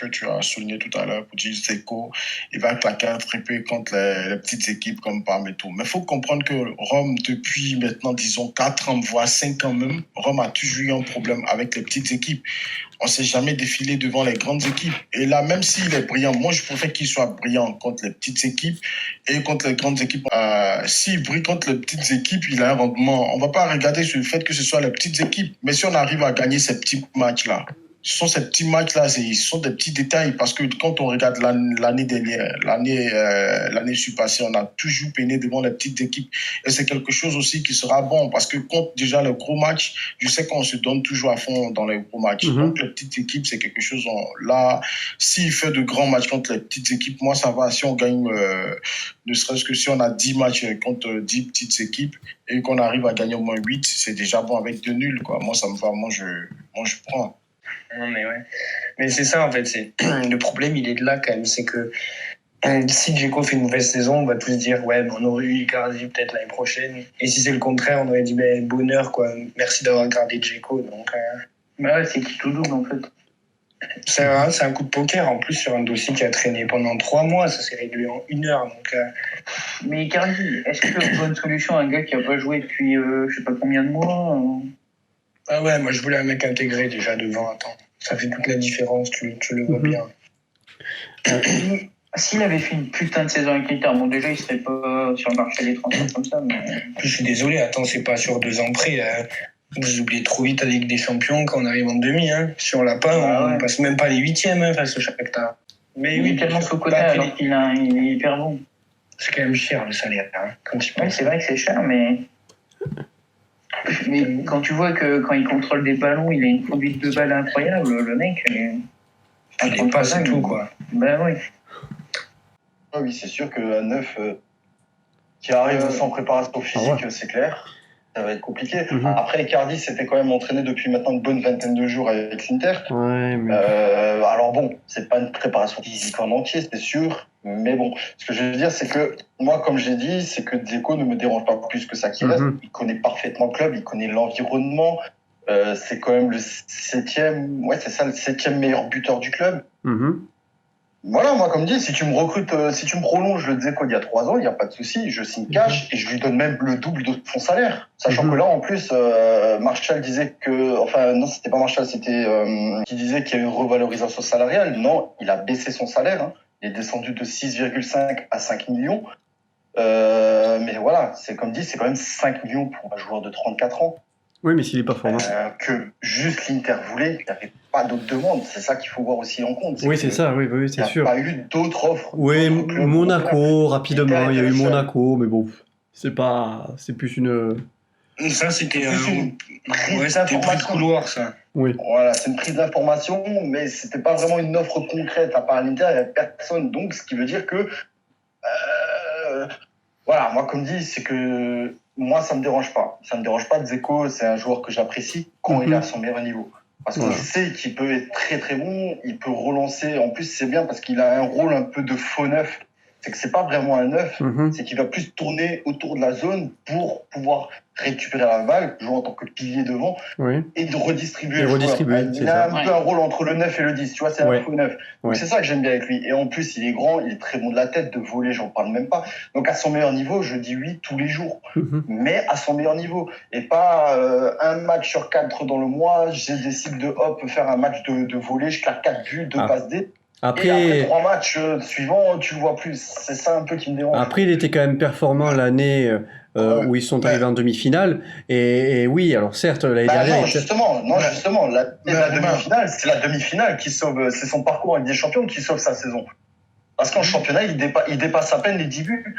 tu as souligné tout à l'heure pour dire Zeko, il va claquer un triplé contre les petites équipes comme Parme et tout. Mais il faut comprendre que Rome, depuis maintenant, disons 4 ans, voire 5 ans même, Rome a toujours eu un problème avec les petites équipes. On ne s'est jamais défilé devant les grandes équipes. Et là, même s'il est brillant, moi je préfère qu'il soit brillant contre les petites équipes et contre les grandes équipes. S'il brille contre les petites équipes, il a un rendement. On ne va pas regarder sur le fait que ce soit les petites équipes. Mais si on arrive à gagner ces petits matchs-là, ce sont ces petits matchs-là, ce sont des petits détails. Parce que quand on regarde l'année dernière, l'année surpassée, on a toujours peiné devant les petites équipes. Et c'est quelque chose aussi qui sera bon. Parce que contre déjà le gros match, je sais qu'on se donne toujours à fond dans les gros matchs. Donc les petites équipes, c'est quelque chose... Là, s'il fait de grands matchs contre les petites équipes, moi ça va. Si on gagne, ne serait-ce que si on a 10 matchs contre 10 petites équipes et qu'on arrive à gagner au moins 8, c'est déjà bon avec 2 nuls, quoi. Moi, ça me va. Moi, je prends. Non, mais ouais. Mais c'est ça, en fait. Le problème, il est de là, quand même. C'est que si Dzeko fait une mauvaise saison, on va tous dire, ouais, on aurait eu Icardi peut-être l'année prochaine. Et si c'est le contraire, on aurait dit, bonheur, quoi. Merci d'avoir gardé Dzeko. Donc, ouais, c'est qui tout double, en fait. C'est un coup de poker, en plus, sur un dossier qui a traîné pendant 3 mois. Ça s'est réglé en 1 heure. Donc, Mais Icardi, est-ce que c'est une bonne solution à un gars qui n'a pas joué depuis je sais pas combien de mois Ah ouais, moi je voulais un mec intégré déjà devant. Attends, ça fait toute la différence, tu le vois bien. S'il avait fait une putain de saison avec l'Inter, bon déjà il serait pas sur le marché des transferts comme ça, mais... Je suis désolé, attends, c'est pas sur 2 ans près. Vous oubliez trop vite la Ligue des Champions quand on arrive en demi. Si on l'a pas, on passe même pas les 8e face au Shakhtar. Mais il est tellement sous-coté alors qu'il est hyper bon. C'est quand même cher le salaire. Quand tu penses. C'est vrai que c'est cher, mais quand tu vois que quand il contrôle des ballons, il a une conduite de balle incroyable, le mec. Il passe et tout, quoi. Ben oui. Ah oui, c'est sûr qu'un neuf qui arrive sans préparation physique, c'est clair. Ça va être compliqué. Après, Icardi s'était quand même entraîné depuis maintenant une bonne vingtaine de jours avec l'Inter. Ouais, mais... alors bon, c'est pas une préparation physique en entier, c'est sûr. Mais bon, ce que je veux dire, c'est que moi, comme j'ai dit, c'est que Dzeko ne me dérange pas plus que ça qu'il reste. Il connaît parfaitement le club, il connaît l'environnement. C'est quand même le 7e, ouais, c'est ça, le 7e meilleur buteur du club. Voilà, moi, comme dit, si tu me recrutes, si tu me prolonges le Dzeko il y a 3 ans, il n'y a pas de souci, je signe cash et je lui donne même le double de son salaire. Sachant que là, en plus, Marshall disait que, enfin, non, c'était pas Marshall, c'était, qui disait qu'il y a une revalorisation salariale. Non, il a baissé son salaire, hein. Il est descendu de 6,5 à 5 millions. Mais voilà, c'est comme dit, c'est quand même 5 millions pour un joueur de 34 ans. Oui, mais s'il n'est pas formé. Que juste l'Inter voulait, il n'y avait pas d'autres demandes. C'est ça qu'il faut voir aussi en compte. Oui, c'est ça, oui, c'est sûr. Il n'y a pas eu d'autres offres. Oui, Monaco, rapidement, il y a eu Monaco, mais bon, c'est plus une... Ça, c'était une prise d'information. Pris de couloir, ça. Oui. Voilà, c'est une prise d'information, mais c'était pas vraiment une offre concrète. À part l'Inter, il n'y avait personne. Donc, ce qui veut dire que... voilà, moi, comme dit, c'est que... Moi, ça me dérange pas. Ça me dérange pas. Dzeko, c'est un joueur que j'apprécie quand il est à son meilleur niveau. Parce qu'on sait qu'il peut être très très bon, il peut relancer. En plus, c'est bien parce qu'il a un rôle un peu de faux neuf. C'est que c'est pas vraiment un neuf, c'est qu'il va plus tourner autour de la zone pour pouvoir récupérer la balle, jouer en tant que pilier devant et de redistribuer. Il a un peu un rôle entre le 9 et le 10, tu vois, c'est un faux neuf. Donc c'est ça que j'aime bien avec lui. Et en plus, il est grand, il est très bon de la tête, de voler, j'en parle même pas. Donc à son meilleur niveau, je dis oui tous les jours. Mais à son meilleur niveau. Et pas un match sur 4 dans le mois, je décide de faire un match de voler, je claque 4 buts, 2 passes D. après Après, 3 matchs suivants, tu le vois plus. C'est ça un peu qui me dérange. après, il était quand même performant l'année Ouais. où ils sont Mais- arrivés en demi-finale. Et oui, alors certes, l'année Bah dernière, non, il était- justement, la mais- demi-finale, c'est la demi-finale qui sauve, c'est son parcours avec des champions qui sauve sa saison. Parce qu'en championnat, il dépasse à peine les 10 buts.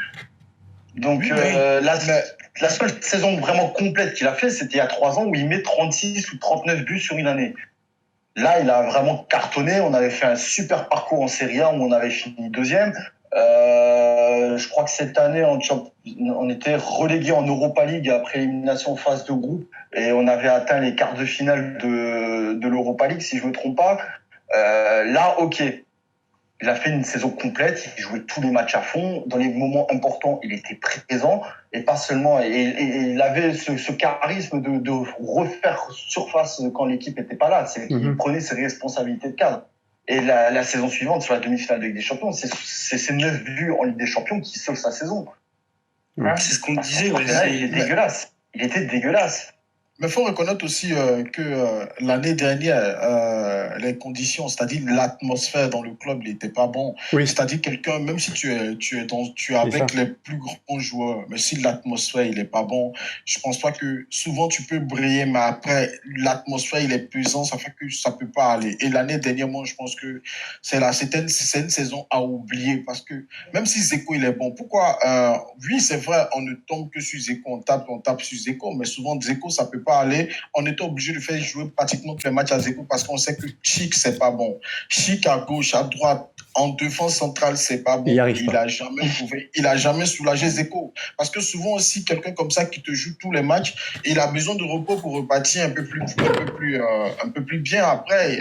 Donc, mais- la seule saison vraiment complète qu'il a fait, c'était il y a 3 ans où il met 36 ou 39 buts sur une année. Là, il a vraiment cartonné. On avait fait un super parcours en Serie A où on avait fini deuxième. Je crois que cette année, on était relégué en Europa League après élimination phase de groupe et on avait atteint les quarts de finale de l'Europa League, si je me trompe pas. Là, ok. Il a fait une saison complète, il jouait tous les matchs à fond. Dans les moments importants, il était présent. Et pas seulement. Et il avait ce charisme de refaire surface quand l'équipe n'était pas là. C'est qu'il prenait ses responsabilités de cadre. Et la saison suivante, sur la demi-finale de Ligue des Champions, c'est ses 9 buts en Ligue des Champions qui sauvent sa saison. C'est ce qu'on disait. Il est dégueulasse. Il était dégueulasse. Mais il faut reconnaître aussi que l'année dernière, les conditions, c'est-à-dire l'atmosphère dans le club n'était pas bon. Oui. C'est-à-dire quelqu'un, même si tu es avec les plus grands joueurs, mais si l'atmosphère il est pas bon, je pense pas que souvent tu peux briller, mais après l'atmosphère il est pesant, ça fait que ça peut pas aller. Et l'année dernière, moi je pense que c'était une saison à oublier parce que même si Zeko il est bon, pourquoi oui c'est vrai on ne tombe que sur Zeko, on tape sur Zeko, mais souvent Zeko ça peut pas aller, on était obligé de faire jouer pratiquement tous les matchs à Zeko parce qu'on sait que Chic c'est pas bon. Chic à gauche, à droite, en défense centrale c'est pas bon. Il a jamais soulagé Zeko parce que souvent aussi quelqu'un comme ça qui te joue tous les matchs, il a besoin de repos pour repartir un peu plus bien après,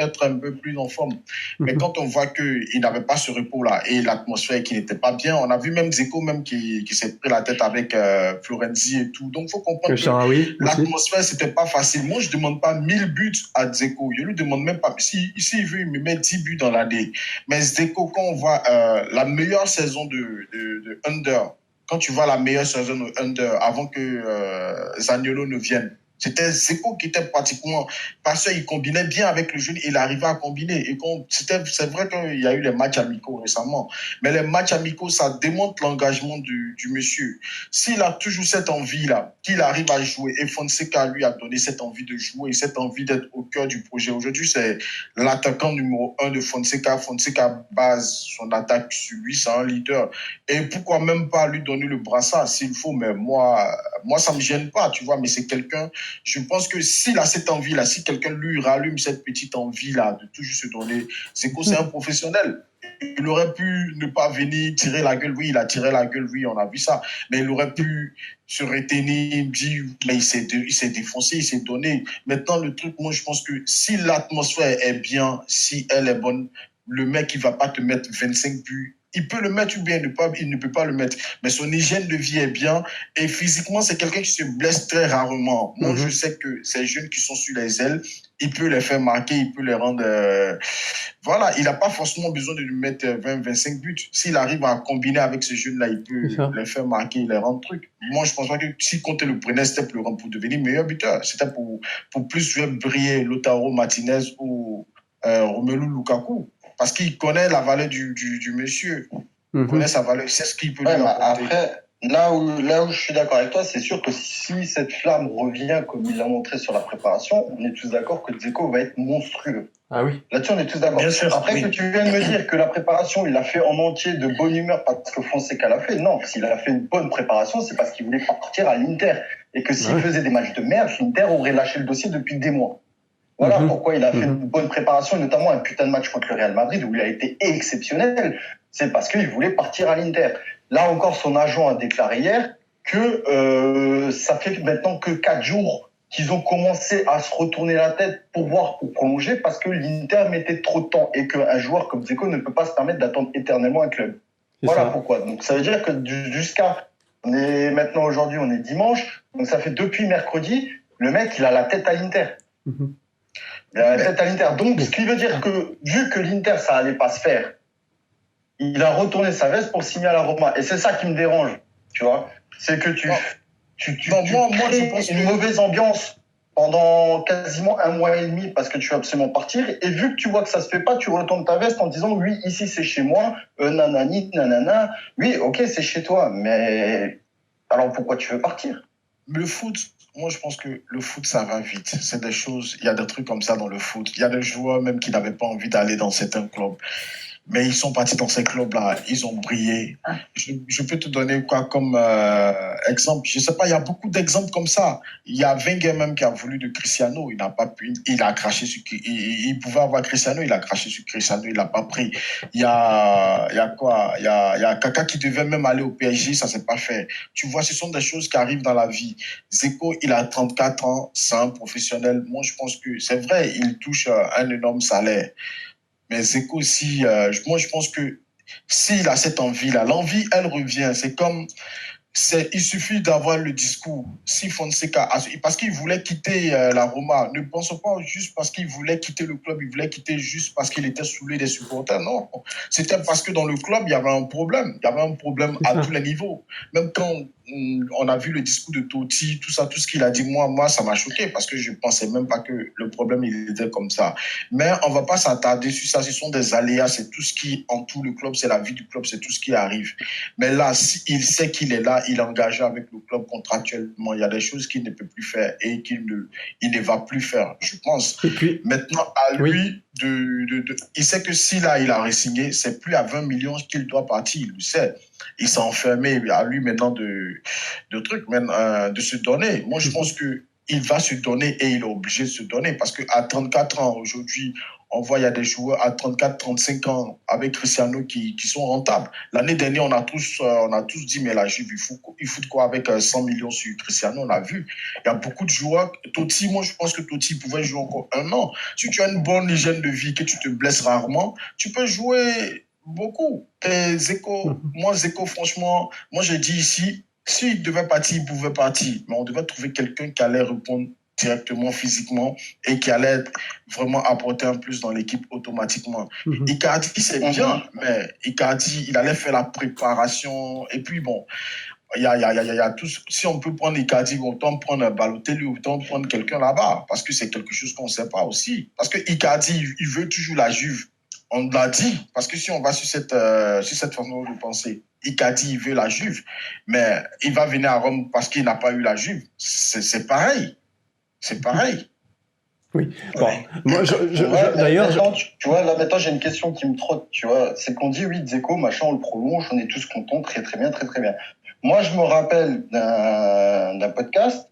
être un peu plus en forme. Mais quand on voit que il n'avait pas ce repos là et l'atmosphère qui n'était pas bien, on a vu même Zeko même qui s'est pris la tête avec Florenzi et tout. Donc faut comprendre que l'atmosphère, c'était pas facile. Moi, je demande pas 1000 buts à Zeko. Je lui demande même pas. Si il veut, il me met 10 buts dans l'année. Mais Zeko, quand on voit la meilleure saison de Under, quand tu vois la meilleure saison de Under, avant que Zaniolo ne vienne, c'était Zeko qui était pratiquement... Parce qu'il combinait bien avec le jeune, il arrivait à combiner. Et c'est vrai qu'il y a eu les matchs amicaux récemment. Mais les matchs amicaux, ça démontre l'engagement du monsieur. S'il a toujours cette envie-là, qu'il arrive à jouer, et Fonseca lui a donné cette envie de jouer, cette envie d'être au cœur du projet. Aujourd'hui, c'est l'attaquant numéro 1 de Fonseca. Fonseca base son attaque sur lui, c'est un leader. Et pourquoi même pas lui donner le brassard s'il faut, mais moi, ça me gêne pas, tu vois, mais c'est quelqu'un... Je pense que s'il a cette envie-là, si quelqu'un lui rallume cette petite envie-là de toujours se donner, Zeko, c'est un professionnel. Il aurait pu ne pas venir tirer la gueule. Oui, il a tiré la gueule, oui, on a vu ça. Mais il aurait pu se retenir, dire, mais il s'est défoncé, il s'est donné. Maintenant, le truc, moi, je pense que si l'atmosphère est bien, si elle est bonne, le mec, il va pas te mettre 25 buts. Il peut le mettre ou bien il ne peut pas le mettre. Mais son hygiène de vie est bien. Et physiquement, c'est quelqu'un qui se blesse très rarement. Moi, je sais que ces jeunes qui sont sur les ailes, il peut les faire marquer, il peut les rendre... Voilà, il n'a pas forcément besoin de lui mettre 20-25 buts. S'il arrive à combiner avec ces jeunes-là, il peut les faire marquer, les rendre trucs. Moi, je pense pas que si Conte le prenait, c'était pour devenir meilleur buteur. C'était pour plus faire briller Lautaro Martinez ou Romelu Lukaku. Parce qu'il connaît la valeur du monsieur. Il connaît sa valeur. C'est ce qu'il peut lui apporter. Après, là où je suis d'accord avec toi, c'est sûr que si cette flamme revient comme il l'a montré sur la préparation, on est tous d'accord que Dzeko va être monstrueux. Ah oui. Là-dessus, on est tous d'accord. Bien sûr, Après que tu viens de me dire que la préparation, il l'a fait en entier de bonne humeur parce que Fonseca l'a fait. Non, s'il a fait une bonne préparation, c'est parce qu'il voulait partir à l'Inter. Et que s'il faisait des matchs de merde, l'Inter aurait lâché le dossier depuis des mois. Voilà pourquoi il a fait une bonne préparation, et notamment un putain de match contre le Real Madrid où il a été exceptionnel. C'est parce qu'il voulait partir à l'Inter. Là encore, son agent a déclaré hier que ça fait maintenant que 4 jours qu'ils ont commencé à se retourner la tête pour prolonger parce que l'Inter mettait trop de temps et qu'un joueur comme Dzeko ne peut pas se permettre d'attendre éternellement un club. Voilà pourquoi. Donc ça veut dire que aujourd'hui, on est dimanche, donc ça fait depuis mercredi, le mec, il a la tête à l'Inter. Il a la tête à l'Inter. Donc, ce qui veut dire que, vu que l'Inter, ça allait pas se faire, il a retourné sa veste pour signer à la Roma. Et c'est ça qui me dérange, tu vois. C'est que tu crées une mauvaise ambiance pendant quasiment 1 mois et demi parce que tu veux absolument partir. Et vu que tu vois que ça se fait pas, tu retournes ta veste en disant oui, ici c'est chez moi, nanani, nanana. Oui, ok, c'est chez toi, mais alors pourquoi tu veux partir? Le foot, moi je pense que le foot ça va vite. C'est des choses, il y a des trucs comme ça dans le foot. Il y a des joueurs même qui n'avaient pas envie d'aller dans certains clubs. Mais ils sont partis dans ces clubs-là, ils ont brillé. Je peux te donner quoi comme exemple? Je sais pas, il y a beaucoup d'exemples comme ça. Il y a Wenger même qui a voulu de Cristiano, il n'a pas pu, il a craché sur, il pouvait avoir Cristiano, il a craché sur Cristiano, il l'a pas pris. Il y a quoi? Il y a Kaka qui devait même aller au PSG, ça s'est pas fait. Tu vois, ce sont des choses qui arrivent dans la vie. Zeko, il a 34 ans, c'est un professionnel. Moi, je pense que c'est vrai, il touche un énorme salaire. Mais Zeko aussi, moi je pense que s'il a cette envie-là, l'envie, elle revient. C'est comme, il suffit d'avoir le discours. Si Fonseca, parce qu'il voulait quitter la Roma, ne pense pas juste parce qu'il voulait quitter le club, il voulait quitter juste parce qu'il était saoulé des supporters. Non, c'était parce que dans le club, il y avait un problème. Il y avait un problème à tous les niveaux. Même quand on a vu le discours de Totti, tout ça, tout ce qu'il a dit, moi, ça m'a choqué parce que je pensais même pas que le problème, il était comme ça. Mais on va pas s'attarder sur ça. Ce sont des aléas, c'est tout ce qui entoure le club, c'est la vie du club, c'est tout ce qui arrive. Mais là, s'il sait qu'il est là, il est engagé avec le club contractuellement, il y a des choses qu'il ne peut plus faire et il ne va plus faire, je pense. Et puis, maintenant, à lui, il sait que si là, il a re-signé, c'est plus à 20 millions qu'il doit partir, il le sait. Il s'est enfermé à lui maintenant de trucs, même, de se donner. Moi, je pense que il va se donner et il est obligé de se donner parce qu'à 34 ans, aujourd'hui, on voit il y a des joueurs à 34, 35 ans avec Cristiano qui sont rentables. L'année dernière, on a tous dit, mais la Juve, il fout quoi avec 100 millions sur Cristiano, on a vu. Il y a beaucoup de joueurs. Totti, moi, je pense que Totti pouvait jouer encore 1 an. Si tu as une bonne hygiène de vie, que tu te blesses rarement, tu peux jouer beaucoup. Et Zeko, franchement, moi, j'ai dit ici, s'il devait partir, il pouvait partir. Mais on devait trouver quelqu'un qui allait répondre directement physiquement et qui allait vraiment apporter un plus dans l'équipe automatiquement. Icardi, c'est bien, mais Icardi, il allait faire la préparation. Et puis, bon, il y a tout. Si on peut prendre Icardi, autant prendre Balotelli, autant prendre quelqu'un là-bas, parce que c'est quelque chose qu'on ne sait pas aussi. Parce que Icardi, il veut toujours la Juve. On l'a dit, parce que si on va sur cette façon de penser, Icardi, il veut la Juve, mais il va venir à Rome parce qu'il n'a pas eu la Juve. C'est pareil. C'est pareil. Oui. Bon, moi, d'ailleurs, tu vois, là maintenant j'ai une question qui me trotte. Tu vois, c'est qu'on dit oui, Dzeko, machin, on le prolonge, on est tous contents, très très bien, très très bien. Moi, je me rappelle d'un podcast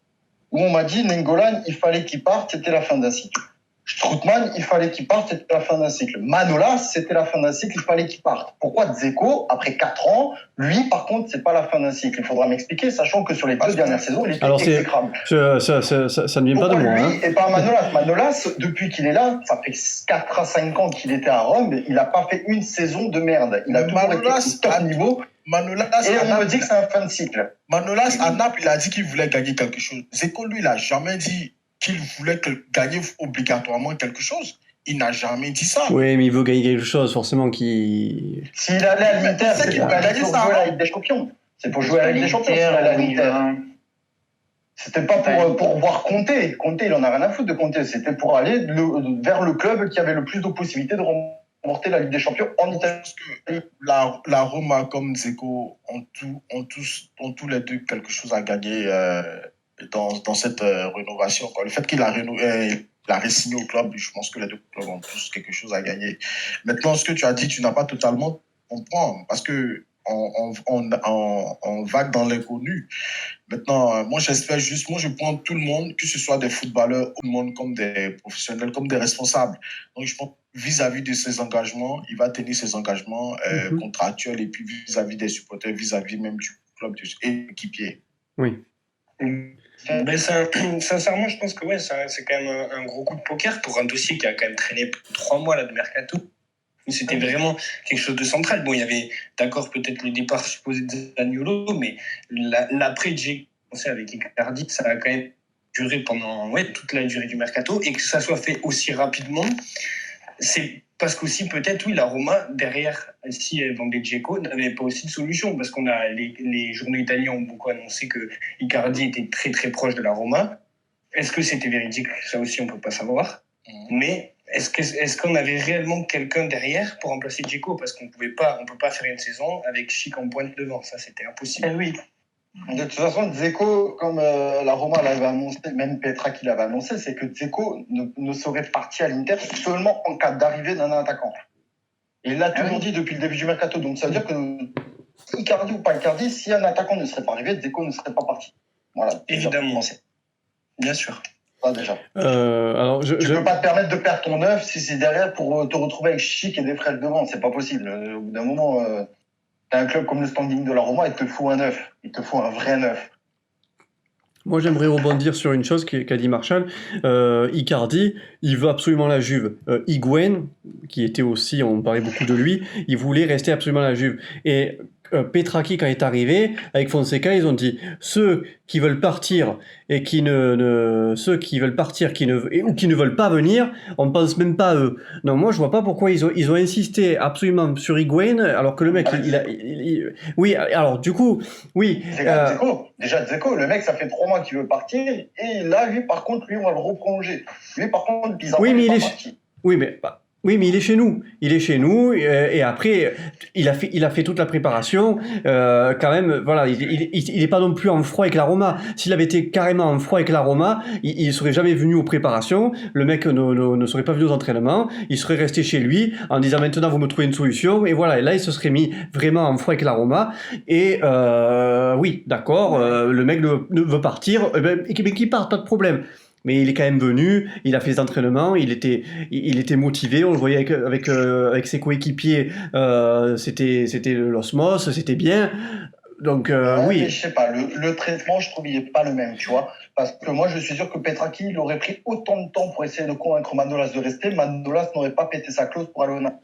où on m'a dit Nengolan, il fallait qu'il parte, c'était la fin d'un cycle. Strootman, il fallait qu'il parte, c'était la fin d'un cycle. Manolas, c'était la fin d'un cycle, il fallait qu'il parte. Pourquoi Dzeko, après 4 ans, lui, par contre, c'est pas la fin d'un cycle? Il faudra m'expliquer, sachant que sur les 2 dernières saisons, il était exécrable. Ça ne vient pas de moi. Lui, et pas Manolas. Manolas, depuis qu'il est là, ça fait 4 à 5 ans qu'il était à Rome, il n'a pas fait une saison de merde. Il a toujours été au top niveau. Manolas, et on me dit que c'est un fin de cycle. Manolas, à Naples, il a dit qu'il voulait gagner quelque chose. Dzeko, lui, il n'a jamais dit qu'il voulait gagner obligatoirement quelque chose. Il n'a jamais dit ça. Oui, mais il veut gagner quelque chose, forcément. S'il allait à l'Inter, c'est pour jouer à la Ligue des Champions. C'est pour jouer à la Ligue des Champions s'il allait à l'Inter. C'était pas pour voir Conte. Conte, il en a rien à foutre de Conte. C'était pour aller vers le club qui avait le plus de possibilités de remporter la Ligue des Champions en Italie. Parce que la Roma comme Dzeko ont tous les deux quelque chose à gagner dans cette rénovation. Le fait qu'il a re-signé au club, je pense que les deux clubs ont tous quelque chose à gagner. Maintenant, ce que tu as dit, tu n'as pas totalement compris, parce que on vague dans l'inconnu. Maintenant, moi, j'espère juste, moi, je prends tout le monde, que ce soit des footballeurs, tout le monde comme des professionnels, comme des responsables. Donc, je pense vis-à-vis de ses engagements, il va tenir ses engagements contractuels et puis vis-à-vis des supporters, vis-à-vis même du club et équipier. Oui. Ben sincèrement, je pense que ouais, c'est quand même un gros coup de poker pour un dossier qui a quand même traîné 3 mois là, de mercato. C'était vraiment quelque chose de central. Bon, il y avait, d'accord, peut-être le départ supposé de Zaniolo, mais l'après-J avec Icardi, ça a quand même duré pendant toute la durée du mercato. Et que ça soit fait aussi rapidement, c'est parce qu'aussi, peut-être, oui, la Roma, derrière, si Dzeko n'avait pas aussi de solution. Parce qu'on a les journaux italiens ont beaucoup annoncé que Icardi était très, très proche de la Roma. est-ce que c'était véridique? Ça aussi, on peut pas savoir. Mais est-ce qu'on avait réellement quelqu'un derrière pour remplacer Dzeko? Parce qu'on peut pas faire une saison avec Chic en pointe devant. Ça, c'était impossible. Oui. De toute façon, Dzeko, comme la Roma l'avait annoncé, même Petra qui l'avait annoncé, c'est que Dzeko ne serait parti à l'Inter seulement en cas d'arrivée d'un attaquant. Et il l'a toujours dit depuis le début du mercato. Donc ça veut dire que Icardi ou pas Icardi, si un attaquant ne serait pas arrivé, Dzeko ne serait pas parti. Voilà. Évidemment. Bien sûr. Ça déjà. Alors, Tu peux pas te permettre de perdre ton œuf si c'est derrière pour te retrouver avec Chic et des frères devant. C'est pas possible. Au bout d'un moment, t'as un club comme le Standing de la Roma, il te faut un œuf. Il te faut un vrai neuf. moi, j'aimerais rebondir sur une chose qu'a dit Marshall. Icardi, il veut absolument la Juve. Higuaín, qui était aussi, on parlait beaucoup de lui, il voulait rester absolument à la Juve. Et Petraki, quand il est arrivé, avec Fonseca, ils ont dit ceux qui veulent partir et ceux qui veulent partir ou qui ne veulent pas venir, on ne pense même pas à eux. Non, moi je vois pas pourquoi ils ont insisté absolument sur Higuaín alors que le mec oui, alors du coup, oui. Déjà Dzeko, le mec ça fait 3 mois qu'il veut partir et là lui par contre on va le reprolonger. Lui par contre bizarrement oui, mais il est pas parti. Oui, mais il est chez nous. Il est chez nous et après, il a fait toute la préparation. Quand même, voilà, il est pas non plus en froid avec la Roma. S'il avait été carrément en froid avec la Roma, il serait jamais venu aux préparations. Le mec ne serait pas venu aux entraînements. Il serait resté chez lui en disant maintenant vous me trouvez une solution. Et voilà, et là il se serait mis vraiment en froid avec la Roma. Et oui, d'accord, le mec ne veut partir, qu'il parte, pas de problème. Mais il est quand même venu, il a fait les entraînements, il était motivé, on le voyait avec ses coéquipiers, c'était l'osmose, c'était bien. Donc oui. Mais je sais pas, le traitement, je trouve, il est pas le même, tu vois. Parce que moi, je suis sûr que Petraki, il aurait pris autant de temps pour essayer de convaincre Manolas de rester. Manolas n'aurait pas pété sa clause pour aller au Napoli.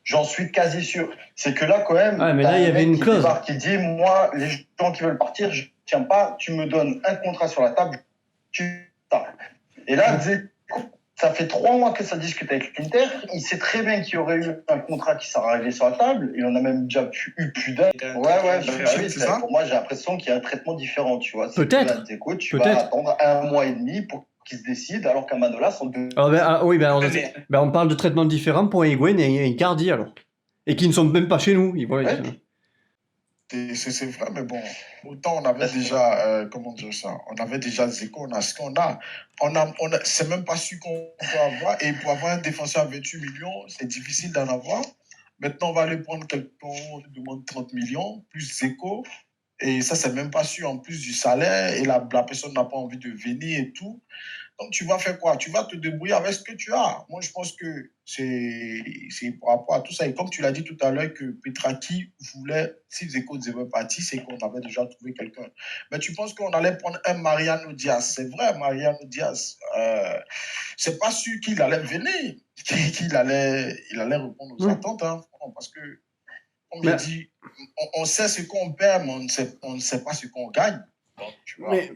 J'en suis quasi sûr. C'est que là, quand même, mais là, il y avait une clause qui dit, moi, les gens qui veulent partir, je tiens pas, tu me donnes un contrat sur la table, et là, ça fait 3 mois que ça discute avec l'Inter. Il sait très bien qu'il y aurait eu un contrat qui serait arrivé sur la table. Il en a même déjà eu plus d'un. Pour moi, j'ai l'impression qu'il y a un traitement différent, tu vois. Peut-être. Tu vas attendre 1 mois et demi pour qu'il se décide, alors qu'un Manolas, on parle de traitement différent pour Higuaín et Icardi, alors. Et qui ne sont même pas chez nous. C'est vrai, mais bon, autant on avait déjà, comment dire ça, on avait déjà Dzeko, on a ce qu'on a. C'est même pas su qu'on peut avoir. Et pour avoir un défenseur à 28 millions, c'est difficile d'en avoir. Maintenant, on va aller prendre quelqu'un, on demande 30 millions, plus Dzeko. Et ça, c'est même pas sûr, en plus du salaire. Et la personne n'a pas envie de venir et tout. Donc, tu vas faire quoi? Tu vas te débrouiller avec ce que tu as. Moi, je pense que c'est par rapport à tout ça. Et comme tu l'as dit tout à l'heure, que Petraki voulait, si Dzeko devait partir, c'est qu'on avait déjà trouvé quelqu'un. Mais tu penses qu'on allait prendre un Mariano Diaz? C'est vrai, Mariano Diaz. C'est pas sûr qu'il allait venir, qu'il allait répondre aux attentes. Hein, parce que, comme je dis, on sait ce qu'on perd, mais on ne sait pas ce qu'on gagne. Donc, tu vois. Mais,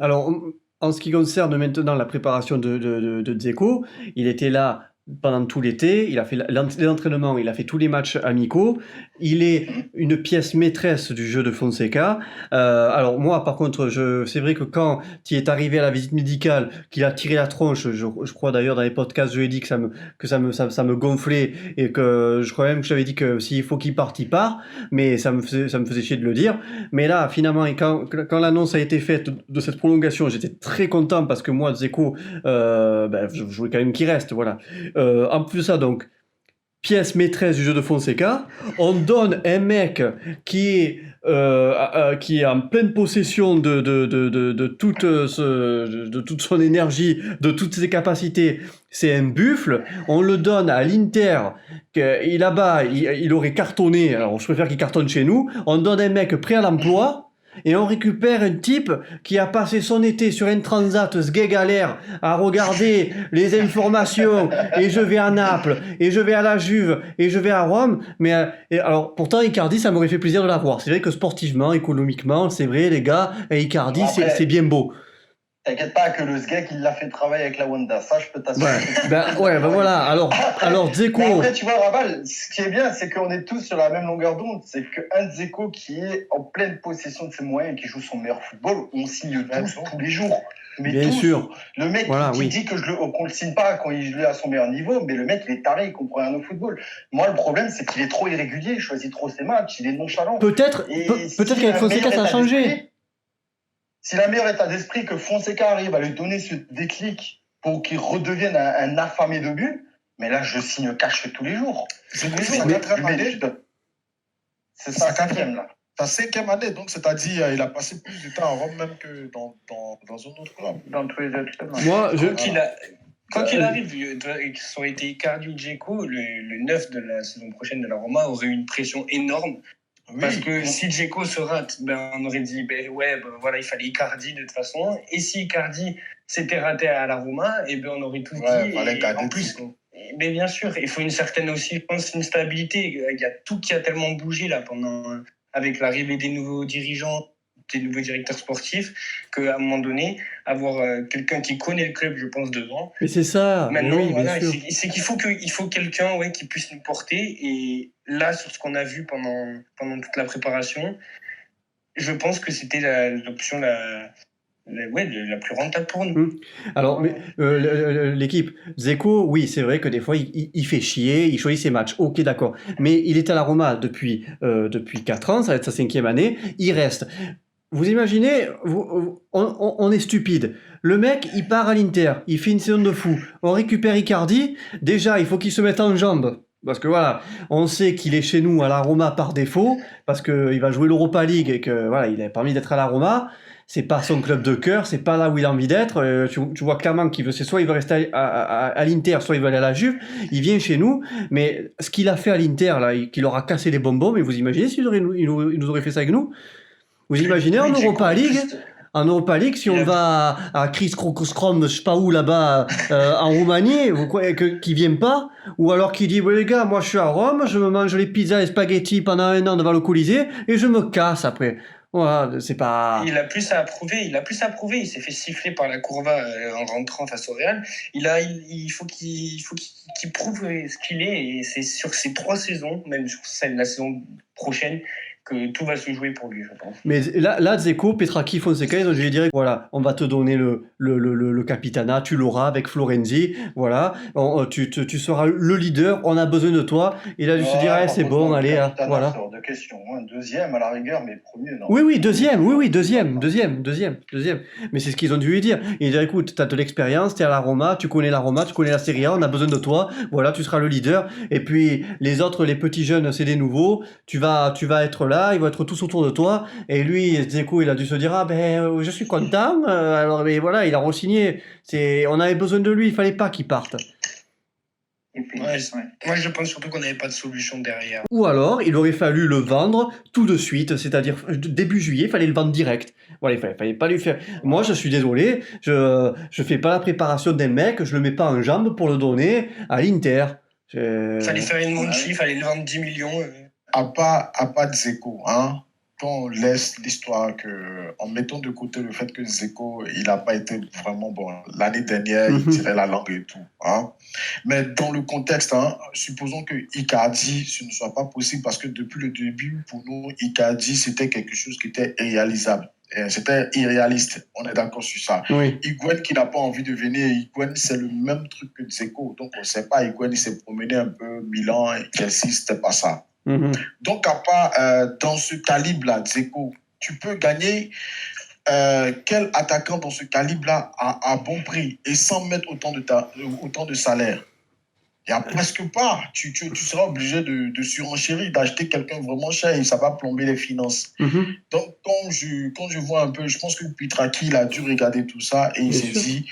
alors, en ce qui concerne maintenant la préparation de Dzeko, il était là pendant tout l'été, il a fait les entraînements, il a fait tous les matchs amicaux, il est une pièce maîtresse du jeu de Fonseca. Alors moi, par contre, c'est vrai que quand il est arrivé à la visite médicale, qu'il a tiré la tronche, je crois d'ailleurs dans les podcasts, je lui ai dit que ça me gonflait et que je crois même que j'avais dit que s'il faut qu'il parte, il part, mais ça me faisait chier de le dire. Mais là, finalement, quand l'annonce a été faite de cette prolongation, j'étais très content parce que moi, Dzeko, je voulais quand même qu'il reste, voilà. En plus de ça, donc, pièce maîtresse du jeu de Fonseca, on donne un mec qui est en pleine possession de toute son énergie, de toutes ses capacités. C'est un buffle. On le donne à l'Inter. Et là-bas, il aurait cartonné. Alors, je préfère qu'il cartonne chez nous. On donne un mec prêt à l'emploi. Et on récupère un type qui a passé son été sur un transat sgeg-galère à regarder les informations, et je vais à Naples, et je vais à la Juve, et je vais à Rome. Mais alors, pourtant, Icardi, ça m'aurait fait plaisir de l'avoir. C'est vrai que sportivement, économiquement, c'est vrai, les gars, Icardi, c'est bien beau. T'inquiète pas que le SGEC, il l'a fait travailler avec la Wanda. Ça, je peux t'assurer. Voilà. Alors Dzeko. Mais après, tu vois, Raval, ce qui est bien, c'est qu'on est tous sur la même longueur d'onde. C'est qu'un Dzeko qui est en pleine possession de ses moyens et qui joue son meilleur football, on signe tous les jours. Mais Bien tous. sûr. Le mec qui dit qu'on le signe pas quand il est à son meilleur niveau, mais le mec, il est taré, il comprend rien au football. Moi, le problème, c'est qu'il est trop irrégulier, il choisit trop ses matchs, il est nonchalant. Peut-être qu'avec Fonseca, ça a changé. Si la meilleure état d'esprit que Fonseca arrive à lui donner ce déclic pour qu'il redevienne un affamé de but, mais là, je signe cash tous les jours. C'est sa quatrième là. Ta 5e année, donc c'est-à-dire il a passé plus de temps à Rome même que dans un autre club. Dans tous les autres clubs. Quoi qu'il arrive, ça aurait été Icardi ou Dzeko, le 9 de la saison prochaine de la Roma aurait eu une pression énorme. Oui, parce que si Dzeko se rate, on aurait dit voilà, il fallait Icardi de toute façon. Et si Icardi s'était raté à la Roma, on aurait tout dit. En plus, mais bien sûr, il faut une certaine aussi, je pense, une stabilité. Il y a tout qui a tellement bougé là avec l'arrivée des nouveaux dirigeants, des nouveaux directeurs sportifs, qu'à un moment donné, avoir quelqu'un qui connaît le club, je pense, devant. Mais c'est ça. Maintenant, oui, c'est qu'il faut quelqu'un qui puisse nous porter. Et là, sur ce qu'on a vu pendant toute la préparation, je pense que c'était l'option la plus rentable pour nous. Alors, mais, l'équipe Dzeko, oui, c'est vrai que des fois, il fait chier, il choisit ses matchs. Ok, d'accord. Mais il est à la Roma depuis 4 ans, ça va être sa 5e année. Il reste. Vous imaginez, on est stupide. Le mec, il part à l'Inter, il fait une saison de fou. On récupère Icardi. Déjà, il faut qu'il se mette en jambes. Parce que voilà, on sait qu'il est chez nous à la Roma par défaut, parce qu'il va jouer l'Europa League et que voilà, il a permis d'être à la Roma. C'est pas son club de cœur, c'est pas là où il a envie d'être. Tu vois clairement qu'il veut, c'est soit il veut rester à l'Inter, soit il veut aller à la Juve. Il vient chez nous, mais ce qu'il a fait à l'Inter, là, qu'il aura cassé les bonbons, mais vous imaginez s'il nous aurait fait ça avec nous? Vous imaginez en Europa League, si on va à Chris Krokostrom, je sais pas où là-bas, en Roumanie, vous croyez qu'il vienne pas? Ou alors qu'il dit, les gars, moi je suis à Rome, je me mange les pizzas et les spaghettis pendant 1 an devant le Colisée, et je me casse après. Voilà, c'est pas... Il a plus à prouver. Il s'est fait siffler par la Curva en rentrant face au Real. Il faut qu'il prouve ce qu'il est. Et c'est sur ces 3 saisons, même sur la saison prochaine, que tout va se jouer pour lui, je pense. Mais là Dzeko, Petracchi, Fonseca, ils ont dû lui dire, voilà, on va te donner le capitana, tu l'auras avec Florenzi, voilà, tu seras le leader, on a besoin de toi. Il a dû se dire, c'est bon, allez, voilà. C'est hors de question. 2e à la rigueur, mais premier, non. Oui, deuxième. Mais c'est ce qu'ils ont dû lui dire. Il dit, écoute, t'as de l'expérience, t'es à la Roma, tu connais la Serie A, on a besoin de toi, voilà, tu seras le leader. Et puis, les autres, les petits jeunes, c'est des nouveaux, tu vas être là, ils vont être tous autour de toi. Et lui, Dzeko, il a dû se dire, je suis content, alors, mais voilà, il a re-signé. On avait besoin de lui, il fallait pas qu'il parte. Et puis, moi, je pense surtout qu'on n'avait pas de solution derrière. Ou alors, il aurait fallu le vendre tout de suite, c'est-à-dire début juillet, il fallait le vendre direct. Voilà, il fallait pas lui faire... Moi, je suis désolé, je fais pas la préparation d'un mec, je le mets pas en jambes pour le donner à l'Inter. Fallait faire une Monchi, fallait le vendre 10 millions. À part Dzeko, hein, quand on laisse l'histoire en mettant de côté le fait que Dzeko, il n'a pas été vraiment bon. L'année dernière, il tirait la langue et tout. Hein. Mais dans le contexte, supposons que Icardi, ce ne soit pas possible parce que depuis le début, pour nous, Icardi, c'était quelque chose qui était irréalisable. C'était irréaliste, on est d'accord sur ça. Oui. Higuaín qui n'a pas envie de venir, Higuaín c'est le même truc que Dzeko. Donc on ne sait pas, Higuaín il s'est promené un peu, Milan, Chelsea, c'était pas ça. Donc, à part dans ce calibre-là, Dzeko, tu peux gagner quel attaquant dans ce calibre-là à bon prix et sans mettre autant de salaire? Il n'y a presque pas. Tu seras obligé de surenchérir, d'acheter quelqu'un vraiment cher et ça va plomber les finances. Donc, quand je vois un peu, je pense que Petracchi, il a dû regarder tout ça et il s'est dit,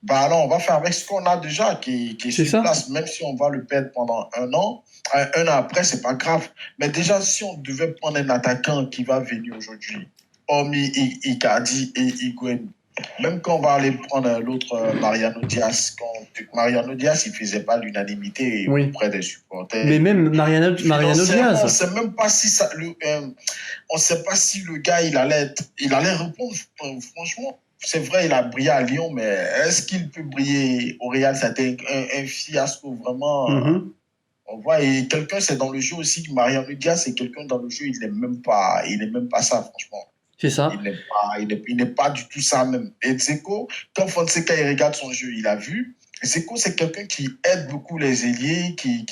alors on va faire avec ce qu'on a déjà qui est sur place, même si on va le perdre pendant 1 an. 1 an après, c'est pas grave. Mais déjà, si on devait prendre un attaquant qui va venir aujourd'hui, hormis Icardi et Higuaín, même quand on va aller prendre l'autre Mariano Diaz, Mariano Diaz, il faisait pas l'unanimité auprès des supporters. Mais même Mariano Diaz. On sait même pas si ça, on sait pas si le gars il allait répondre. Franchement, c'est vrai, il a brillé à Lyon, mais est-ce qu'il peut briller au Real? C'était un fiasco vraiment. Mhm. On voit, et quelqu'un, c'est dans le jeu aussi, Mariano Diaz, c'est quelqu'un dans le jeu, il n'est même pas ça, franchement. C'est ça. Il n'est pas du tout ça même. Et Dzeko, quand Fonseca il regarde son jeu, il a vu. Dzeko, c'est quelqu'un qui aide beaucoup les ailiers, qui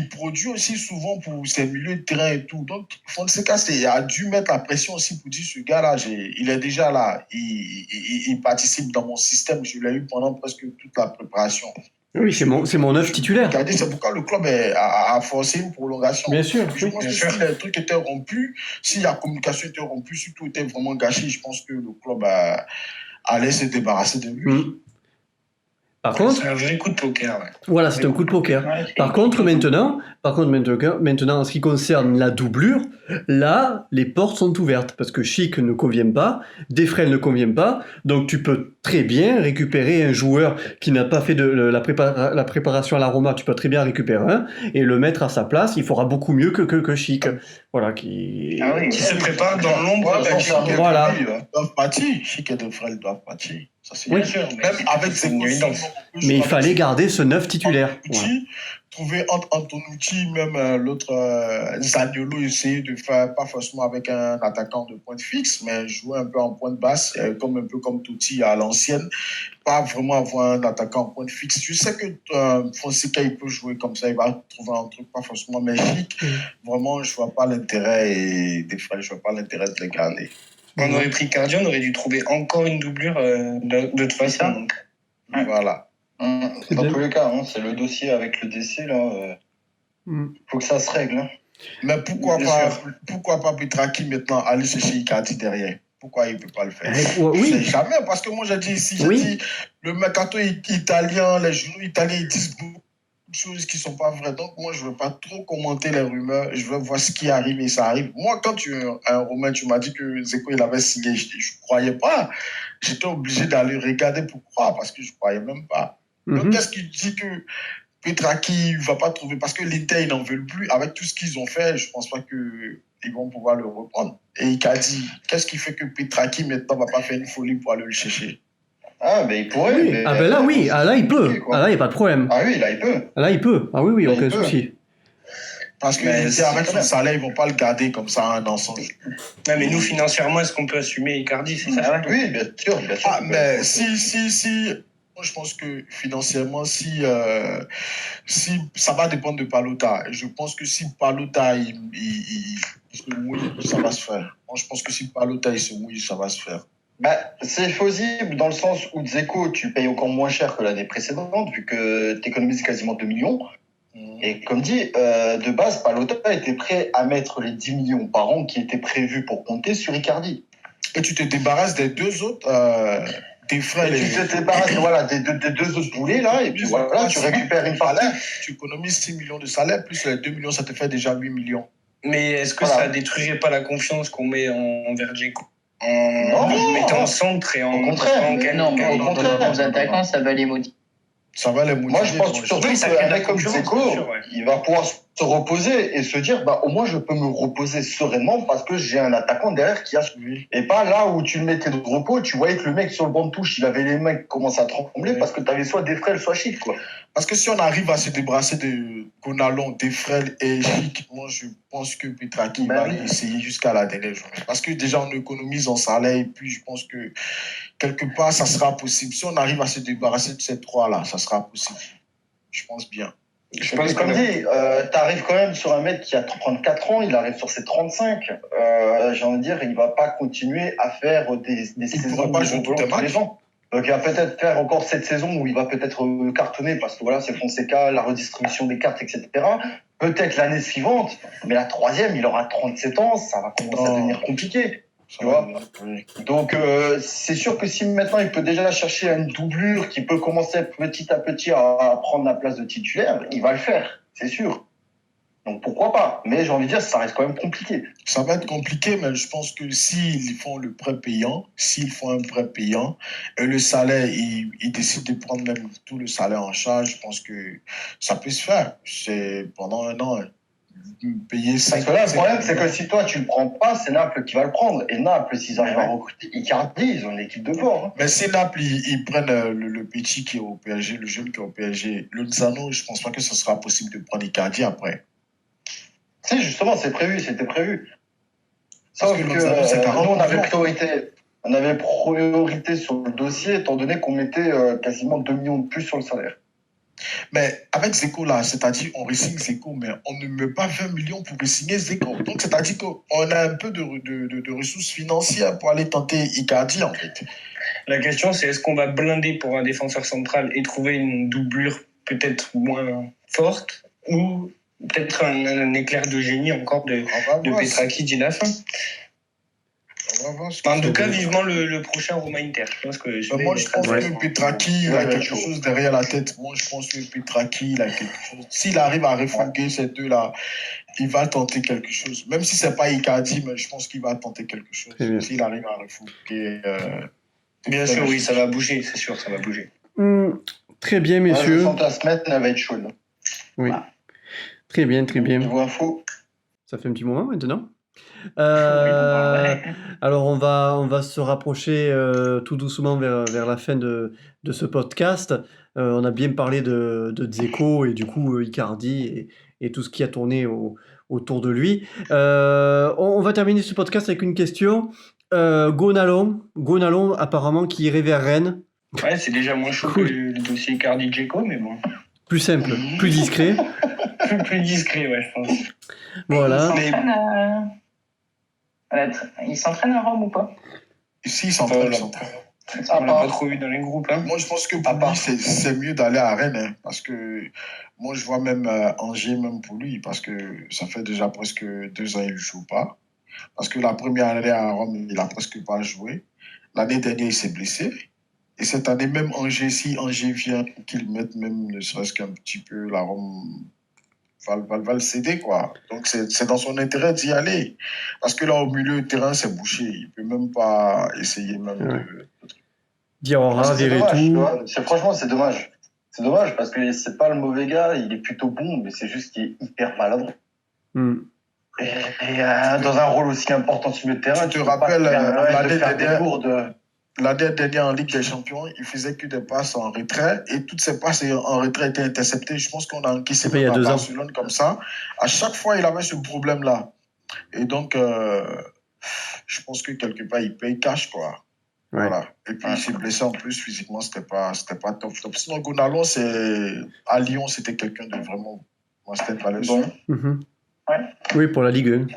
produit aussi souvent pour ses milieux de terrain et tout. Donc, Fonseca a dû mettre la pression aussi pour dire ce gars-là, il est déjà là. Il participe dans mon système. Je l'ai eu pendant presque toute la préparation. Oui, c'est mon œuf titulaire. C'est pourquoi le club a forcé une prolongation. Bien sûr. Je pense que si les trucs étaient rompus, si la communication était rompue, si tout était vraiment gâché, je pense que le club allait se débarrasser de lui. Par contre, c'est un vrai coup de poker. Ouais. Voilà, c'est un coup de poker. Par contre, maintenant, en ce qui concerne la doublure, là, les portes sont ouvertes parce que Chic ne convient pas, Defrel ne convient pas, donc tu peux très bien récupérer un joueur qui n'a pas fait de la préparation à la Roma, tu peux très bien récupérer un et le mettre à sa place, il fera beaucoup mieux que Chic. Voilà, qui se prépare dans l'ombre. Voilà. Ils doivent partir. Chic et Defrel doivent partir. Ça, c'est bien sûr. Même avec ses mais il fallait garder ce 9 titulaire. Trouver entre Antonucci, même l'autre Zaniolo, essayer de faire, pas forcément avec un attaquant de pointe fixe, mais jouer un peu en pointe basse, un peu comme Totti à l'ancienne. Pas vraiment avoir un attaquant en pointe fixe. Je sais que Fonseca, il peut jouer comme ça, il va trouver un truc pas forcément magique. Vraiment, je vois pas l'intérêt et des fois, je vois pas l'intérêt de les garder. On aurait pris Cardio, on aurait dû trouver encore une doublure de toute façon. Donc. Voilà. Dans tous les cas, c'est le dossier avec le décès là. Faut que ça se règle. Hein. Mais pourquoi pas Petraki maintenant aller chercher Icardi derrière? Pourquoi il ne peut pas le faire? Oui. Jamais, parce que moi j'ai dit ici, le mercato italien, les journaux italiens, ils disent beaucoup de choses qui ne sont pas vraies. Donc moi je ne veux pas trop commenter les rumeurs, je veux voir ce qui arrive et ça arrive. Moi quand un Romain, tu m'as dit que Dzeko il avait signé, je ne croyais pas. J'étais obligé d'aller regarder pour croire parce que je ne croyais même pas. Donc qu'est-ce qui dit que Petraki ne va pas trouver, parce que l'Inter, ils n'en veulent plus. Avec tout ce qu'ils ont fait, je ne pense pas qu'ils vont pouvoir le reprendre. Et Icardi, qu'est-ce qui fait que Petraki, maintenant, ne va pas faire une folie pour aller le chercher? Ah, mais il pourrait. Oui. Mais... Ah, ben là, oui. Ah, là, il peut. Ah, là, il n'y a pas de problème. Ah, oui, là, il peut. Là, il peut. Ah, oui, aucun souci. Parce que l'Inter, avec son salaire, ils ne vont pas le garder comme ça un ensemble. Ouais, mais nous, financièrement, est-ce qu'on peut assumer Icardi? C'est ça? Oui, bien sûr. Ah, mais si. Moi, je pense que financièrement, si ça va dépendre de Palota. Je pense que si Palota il se mouille, ça va se faire. Moi, je pense que si Palota il se mouille, ça va se faire. C'est faisable dans le sens où Dzeko, tu payes encore moins cher que l'année précédente, vu que tu économises quasiment 2 millions. Et comme dit, de base, Palota était prêt à mettre les 10 millions par an qui étaient prévus pour compter sur Icardi. Et tu te débarrasses des deux autres tes frais. Tu te débarrasses des deux autres boulets, là, et puis voilà, tu récupères une partie. Tu économises 6 millions de salaire, plus les 2 millions, ça te fait déjà 8 millions. Mais est-ce que ça détruirait pas la confiance qu'on met envers Dzeko en le mettant en centre et en... Au contraire, aux attaquants, ça va les motiver. Ça va les motiver. Moi, je pense surtout qu'un mec comme Dzeko, il va pouvoir se reposer et se dire, au moins, je peux me reposer sereinement parce que j'ai un attaquant derrière qui a suivi. Et pas là où tu le mettais de repos, tu voyais que le mec sur le banc de touche, il avait les mains qui commençaient à trembler parce que tu avais soit Defrel, soit Chic, quoi. Parce que si on arrive à se débarrasser de Gonalon, Defrel et Chic, moi, je pense que Petraki va essayer jusqu'à la dernière journée. Parce que déjà, on économise en salaire et puis je pense que quelque part, ça sera possible. Si on arrive à se débarrasser de ces trois-là, ça sera possible. Je pense bien. Je pense comme dit, tu arrives quand même sur un mec qui a 34 ans, il arrive sur ses 35. J'ai envie de dire, il ne va pas continuer à faire des saisons pas jouer tous les gens. Donc il va peut-être faire encore cette saison où il va peut-être cartonner parce que voilà, c'est Fonseca, la redistribution des cartes, etc. Peut-être l'année suivante, mais la troisième, il aura 37 ans, ça va commencer à devenir compliqué. Tu vois. Donc c'est sûr que si maintenant il peut déjà chercher une doublure qui peut commencer petit à petit à prendre la place de titulaire, il va le faire, c'est sûr. Donc pourquoi pas? Mais j'ai envie de dire, ça reste quand même compliqué. Ça va être compliqué, mais je pense que s'ils font le prêt payant, et le salaire, ils décident de prendre même tout le salaire en charge, je pense que ça peut se faire. C'est pendant un an. payer 5. Parce que là, le problème, c'est que si toi, tu le prends pas, c'est Naples qui va le prendre. Et Naples, s'ils arrivent à recruter Icardi, ils ont une équipe de porc. Hein. Mais si Naples, ils prennent le petit qui est au PSG, le jeune qui est au PSG, Lozano, je pense pas que ce sera possible de prendre Icardi après. Si, justement, c'était prévu. Parce Sauf que que Lozano, c'est 40 nous, on avait millions. priorité sur le dossier, étant donné qu'on mettait quasiment 2 millions de plus sur le salaire. Mais avec Zeko, là, c'est-à-dire on re-signe Zeko, mais on ne met pas 20 millions pour re-signer Zeko. Donc, c'est-à-dire qu'on a un peu de ressources financières pour aller tenter Icardi, en fait. La question, c'est est-ce qu'on va blinder pour un défenseur central et trouver une doublure peut-être moins forte ou peut-être un éclair de génie encore de Petraki d'ici la fin. En tout cas, vivement le prochain Roma Inter. Je pense que moi, je pense que Petraki, il a quelque chose derrière la tête. Moi, je pense que Petraki, il a quelque chose. S'il arrive à refourguer ces deux-là, il va tenter quelque chose. Même si c'est pas Icardi, mais je pense qu'il va tenter quelque chose. S'il arrive à refourguer. Bien sûr, oui, ça va bouger, c'est sûr, ça va bouger. Très bien, messieurs. Je sens que la semaine, elle va être chaude. Oui. Très bien, très bien. Niveau info. Ça fait un petit moment maintenant. Alors on va se rapprocher tout doucement vers la fin de ce podcast. On a bien parlé de Dzeko et du coup Icardi et tout ce qui a tourné autour de lui. On va terminer ce podcast avec une question. Gonalon apparemment qui irait vers Rennes. Ouais, c'est déjà moins chaud que le dossier Icardi-Dzeko, mais bon. Plus simple, plus discret. plus discret, ouais, je pense. Voilà. Il s'entraîne à Rome ou pas? Si, il s'entraîne. On l'a pas trop vu dans les groupes. Hein. Moi, je pense que pour lui, c'est mieux d'aller à Rennes. Hein, parce que moi, je vois même Angers, même pour lui, parce que ça fait déjà presque 2 ans qu'il ne joue pas. Parce que la première année à Rome, il n'a presque pas joué. L'année dernière, il s'est blessé. Et cette année, même Angers, si Angers vient, qu'il mette même ne serait-ce qu'un petit peu la Rome. Va le céder, quoi. Donc, c'est dans son intérêt d'y aller. Parce que là, au milieu du terrain, c'est bouché. Il ne peut même pas essayer même de... Diarra, virer tout. Franchement, c'est dommage. C'est dommage parce que c'est pas le mauvais gars. Il est plutôt bon, mais c'est juste qu'il est hyper maladroit. Et dans un rôle aussi important sur le terrain... Tu te rappelles l'année dernière en Ligue des Champions, il faisait que des passes en retrait et toutes ces passes en retrait étaient interceptées. Je pense qu'on a encaissé il y a 2 ans. Barcelone comme ça. À chaque fois, il avait ce problème-là. Et donc, je pense que quelque part, il paye cash, quoi. Ouais. Voilà. Et puis, il s'est blessé en plus physiquement, c'était pas top. Sinon, Gonalon, à Lyon, c'était quelqu'un de vraiment. Moi, c'était pas le son. Ouais. Oui, pour la Ligue 1.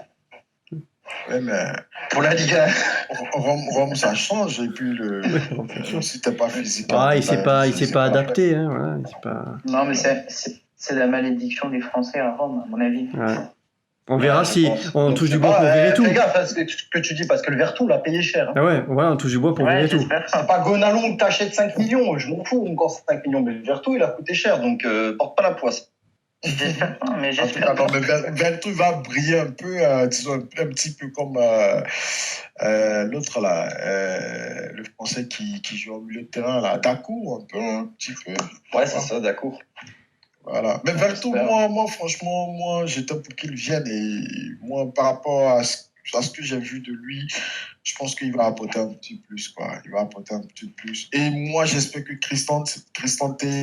Ouais, mais pour la Ligue 1. Rome, ça change. Et puis, si t'es pas physique. Il s'est pas adapté. Hein, voilà, Non, mais c'est la malédiction des Français à Rome, à mon avis. Ouais. On verra si on touche du bois pour virer tout. Fais gaffe à ce que tu dis, parce que le Vertou l'a payé cher. Hein. Ah ouais, voilà, on touche du bois pour virer tout. C'est pas Gonalon que t'achètes 5 millions, je m'en fous encore 5 millions, mais le Vertou, il a coûté cher, donc porte pas la poisse. J'espère pas, mais j'espère. Vertu va briller un peu, disons, un petit peu comme l'autre là, le Français qui joue au milieu de terrain là, Dacour, un petit peu. Ouais, c'est ça, Dacour. Voilà. Mais Vertu, moi, franchement, j'étais pour qu'il vienne et moi, par rapport à ce que j'ai vu de lui, je pense qu'il va apporter un petit plus, quoi. Il va apporter un petit plus. Et moi, j'espère que Cristante,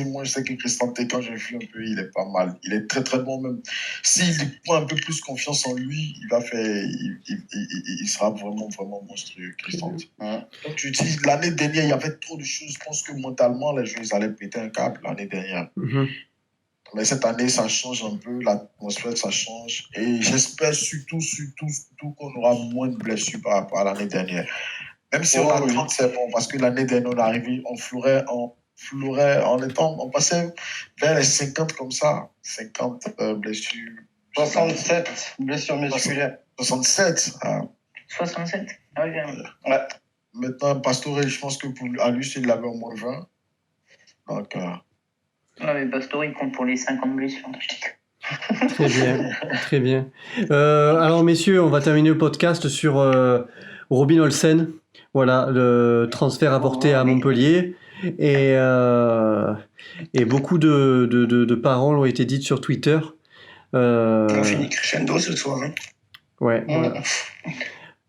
moi, je sais que Cristante, quand j'ai vu un peu, il est pas mal. Il est très, très bon, même. S'il prend un peu plus confiance en lui, il sera vraiment, vraiment monstrueux, Cristante. Donc, tu dis, l'année dernière, il y avait trop de choses. Je pense que mentalement, les joueurs, ils allaient péter un câble l'année dernière. Mais cette année, ça change un peu, l'atmosphère, ça change. Et j'espère surtout qu'on aura moins de blessures par rapport à l'année dernière. Même si on a 30, c'est bon, parce que l'année dernière, on est arrivé, on passait vers les 50 comme ça. 50 blessures. 67 blessures musculaires. 67. 67 Ah oui, ouais. Maintenant, Pastore, je pense que à lui, il avait au moins 20. Donc... Non, mais Pastore, il compte pour les 50 blessures. Très bien, très bien. Alors, messieurs, on va terminer le podcast sur Robin Olsen. Voilà, le transfert apporté à Montpellier. Et beaucoup de paroles ont été dites sur Twitter. On finit crescendo ce soir. Hein. Ouais, voilà.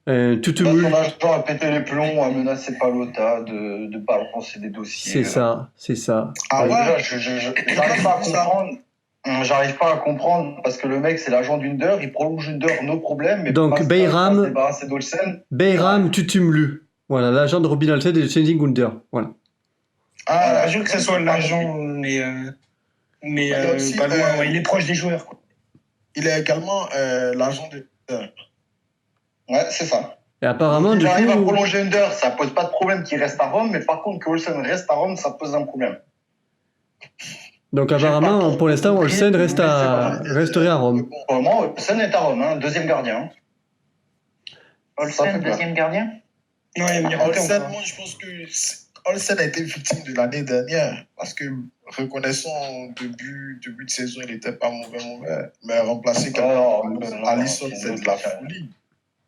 Tout Là, tumulte. son agent a pété les plombs, a menacé Palota de balancer des dossiers. C'est ça. Ah Ouais. ouais? J'arrive pas à comprendre. J'arrive pas à comprendre parce que le mec, c'est l'agent d'Under, il prolonge Under, nos problèmes. Mais Donc, parce qu'il Bayram- va se débarrasser d'Olsen. Bayram Tutumlu. Voilà, l'agent de Robin Olsen et de Changing Under. Voilà. Ah, Pas sûr que ce soit l'agent, mais Il y a aussi, pas loin. Ouais, il est proche des joueurs. Quoi. il est également l'agent de. Ouais, c'est ça. Et apparemment, Donc, du il arrive à coup, prolonger Under, ça pose pas de problème qu'il reste à Rome, mais par contre que Olsen reste à Rome, ça pose un problème. donc J'ai apparemment, pas trop pour l'instant, compris, Olsen mais resterait à Rome. bon. Pour moi, Olsen est à Rome, hein, deuxième gardien. Ça fait Olsen, peur. deuxième gardien? Non, il y a Mirante Olsen, encore. moi, je pense que Olsen a été victime de l'année dernière parce que, reconnaissant début de saison, il n'était pas mauvais. Mais remplacer quelqu'un non, Alisson, c'est c'est de la folie.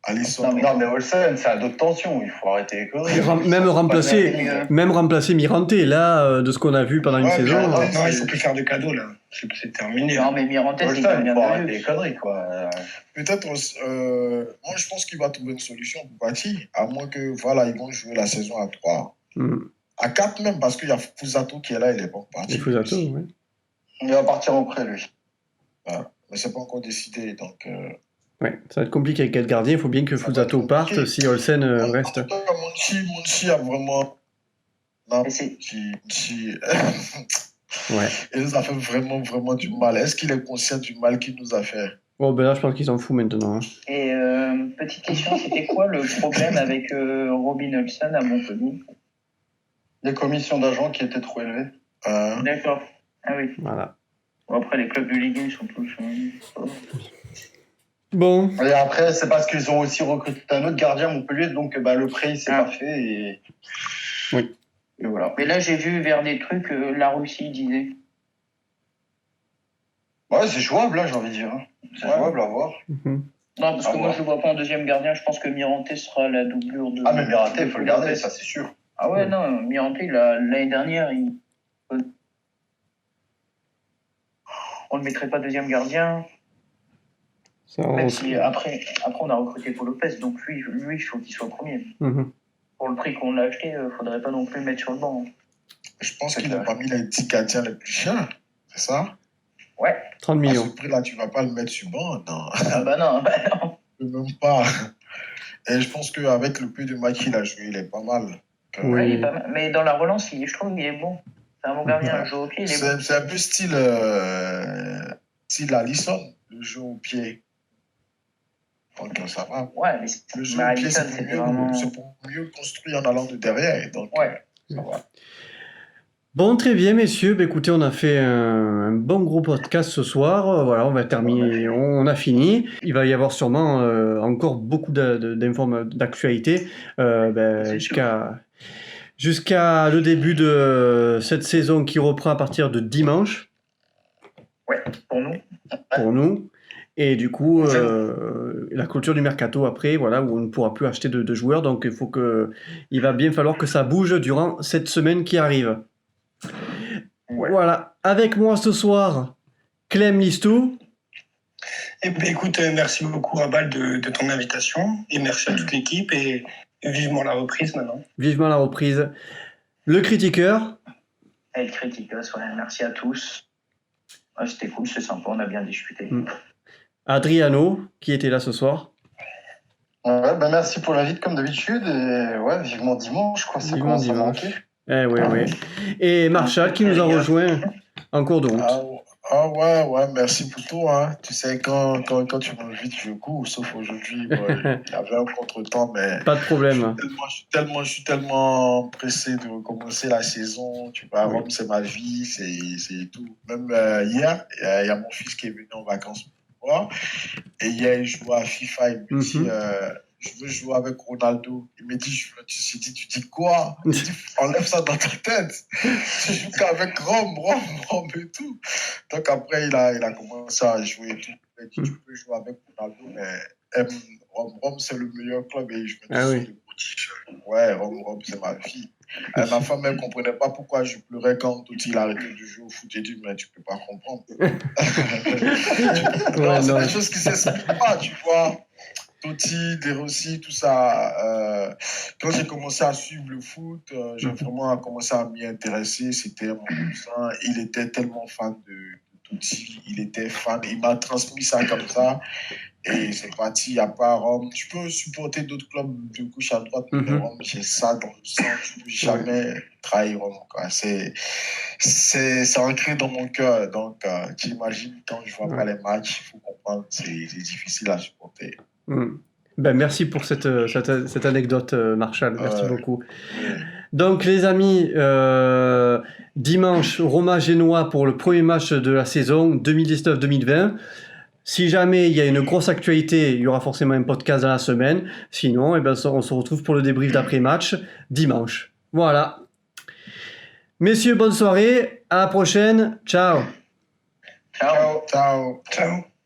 Alisson, Non, mais Olsen, c'est à d'autres tensions, il faut arrêter les conneries. Même remplacer Mirante, là, de ce qu'on a vu pendant une Ouais, saison. Mirante, Non, il faut plus faire de cadeaux là. C'est terminé. Non, mais Mirante, c'est Olsen, il gardien faut de arrêter les luxe. conneries, quoi. peut-être, moi, je pense qu'il va trouver une solution pour Bati, à moins que, voilà, ils vont jouer la saison à 3. À 4 même, parce qu'il y a Fusato qui est là, il est pas parti. Et Fusato, oui. Il va partir en prêt, lui. Voilà. Mais c'est pas encore décidé, donc... Ouais, ça va être compliqué avec 4 gardiens. Il faut bien que Ça va Fusato être parte compliqué. si Olsen En reste. tout cas, Monchi a vraiment... Non, Et c'est- Monchi... Ouais. Il nous a fait vraiment du mal. Est-ce qu'il est conscient du mal qu'il nous a fait? Bon, ben là, je pense qu'ils s'en foutent maintenant. Hein. Et petite question, c'était quoi le problème avec Robin Olsen à Montpellier? Les commissions d'agents qui étaient trop élevées. D'accord. Ah oui. Voilà. Bon, après, les clubs de Ligue 1 sont tous... Bon. Et après, c'est parce qu'ils ont aussi recruté un autre gardien à Montpellier, donc le prêt, il s'est pas fait. Et... Oui. Et voilà. Mais là, j'ai vu vers des trucs, la Russie disait. Ouais, c'est jouable, là, j'ai envie de dire. Hein. C'est jouable à voir. Mhm. Non, parce À que moi, voir. je le vois pas en deuxième gardien. Je pense que Mirante sera la doublure de... Ah, mais Mirante, il faut le garder, ça, c'est sûr. Ah ouais, non, Mirante, l'année dernière, on ne le mettrait pas deuxième gardien. Ça, Même si après, on a recruté Paul Lopez, donc lui, il faut qu'il soit premier. Mhm. Pour le prix qu'on l'a acheté, faudrait pas non plus le mettre sur le banc. Hein. Je pense C'est qu'il n'a clair. pas mis les 10 gardiens les plus chers. C'est ça? Ouais. 30 À millions. ce prix-là, tu vas pas le mettre sur le banc? Non, Ah bah non. même pas. Et je pense qu'avec le peu de matchs qu'il a joué, il est pas mal. Oui. Ouais, il est pas mal. Mais dans la relance, je trouve qu'il est bon. C'est un bon gardien, un jeu au pied, il est bon. C'est un peu style Alisson, le jeu au pied. Donc ça va. Ouais, mais Le jeu mais au pied, Alisson, c'est c'était pour, vraiment... c'est pour mieux construire en allant de derrière. Donc, Ouais. ça va. Bon, très bien, messieurs. Bah, écoutez, on a fait un bon gros podcast ce soir. Voilà, on va terminer. On a fini. Il va y avoir sûrement encore beaucoup d'actualités C'est jusqu'à le début de cette saison qui reprend à partir de dimanche Ouais, pour nous. pour nous. Et du coup, la clôture du mercato après, voilà, où on ne pourra plus acheter de joueurs. Donc, il va bien falloir que ça bouge durant cette semaine qui arrive. Ouais. Voilà. Avec moi ce soir, Clem Listou. Eh ben, écoute, merci beaucoup Abal de ton invitation et merci à toute l'équipe et vivement la reprise maintenant. Vivement la reprise. Le critiqueur. Elle critique, ouais, merci à tous. Ouais, c'était cool, c'est sympa, on a bien discuté. Adriano, qui était là ce soir. Ouais, merci pour l'invite, comme d'habitude. Et ouais, vivement dimanche, quoi. Ça Vivement commence dimanche. à manquer. Oui. Et Marshall qui nous a rejoint en cours de route. Ouais, merci pour tout. Hein. Tu sais, quand tu m'invites, je cours, sauf aujourd'hui. Bon, il y avait un contretemps, mais Pas de problème. je suis tellement pressé de recommencer la saison. Tu vois, Oui. Rome, c'est ma vie, c'est tout. Même hier, il y a mon fils qui est venu en vacances pour moi. Et hier, il jouait à FIFA. Il me dit, je veux jouer avec Ronaldo. Il me dit, je me suis dit, tu dis quoi? Il dit, enlève ça dans ta tête. Tu joues qu'avec Rome et tout. Donc après, il a commencé à jouer et tout. Il m'a dit, tu peux jouer avec Ronaldo, mais Rome, c'est le meilleur club. Et je me dis, Ah oui. ouais, Rome, c'est ma vie. Ma femme, elle ne comprenait pas pourquoi je pleurais quand Totti il a arrêté de jouer au foot. J'ai dit, mais tu ne peux pas comprendre. Non, c'est des choses qui ne s'expliquent pas, tu vois. Totti, De Rossi, tout ça. Quand j'ai commencé à suivre le foot, j'ai vraiment commencé à m'y intéresser. C'était mon cousin. Il était tellement fan de Totti. Il était fan. Il m'a transmis ça comme ça. Et c'est parti. À part Rome, je peux supporter d'autres clubs de gauche à droite, mais Rome, j'ai ça dans le sang. Je ne peux jamais trahir Rome, quoi. C'est ancré dans mon cœur. Donc, tu imagines, quand je vois pas les matchs, il faut comprendre, c'est difficile à supporter. Ben, merci pour cette anecdote, Marshall. Merci beaucoup. Donc, les amis, dimanche, Roma-Genoa pour le premier match de la saison 2019-2020. Si jamais il y a une grosse actualité, il y aura forcément un podcast dans la semaine. Sinon, on se retrouve pour le débrief d'après-match dimanche. Voilà. Messieurs, bonne soirée. À la prochaine. Ciao. Ciao. Ciao. Ciao.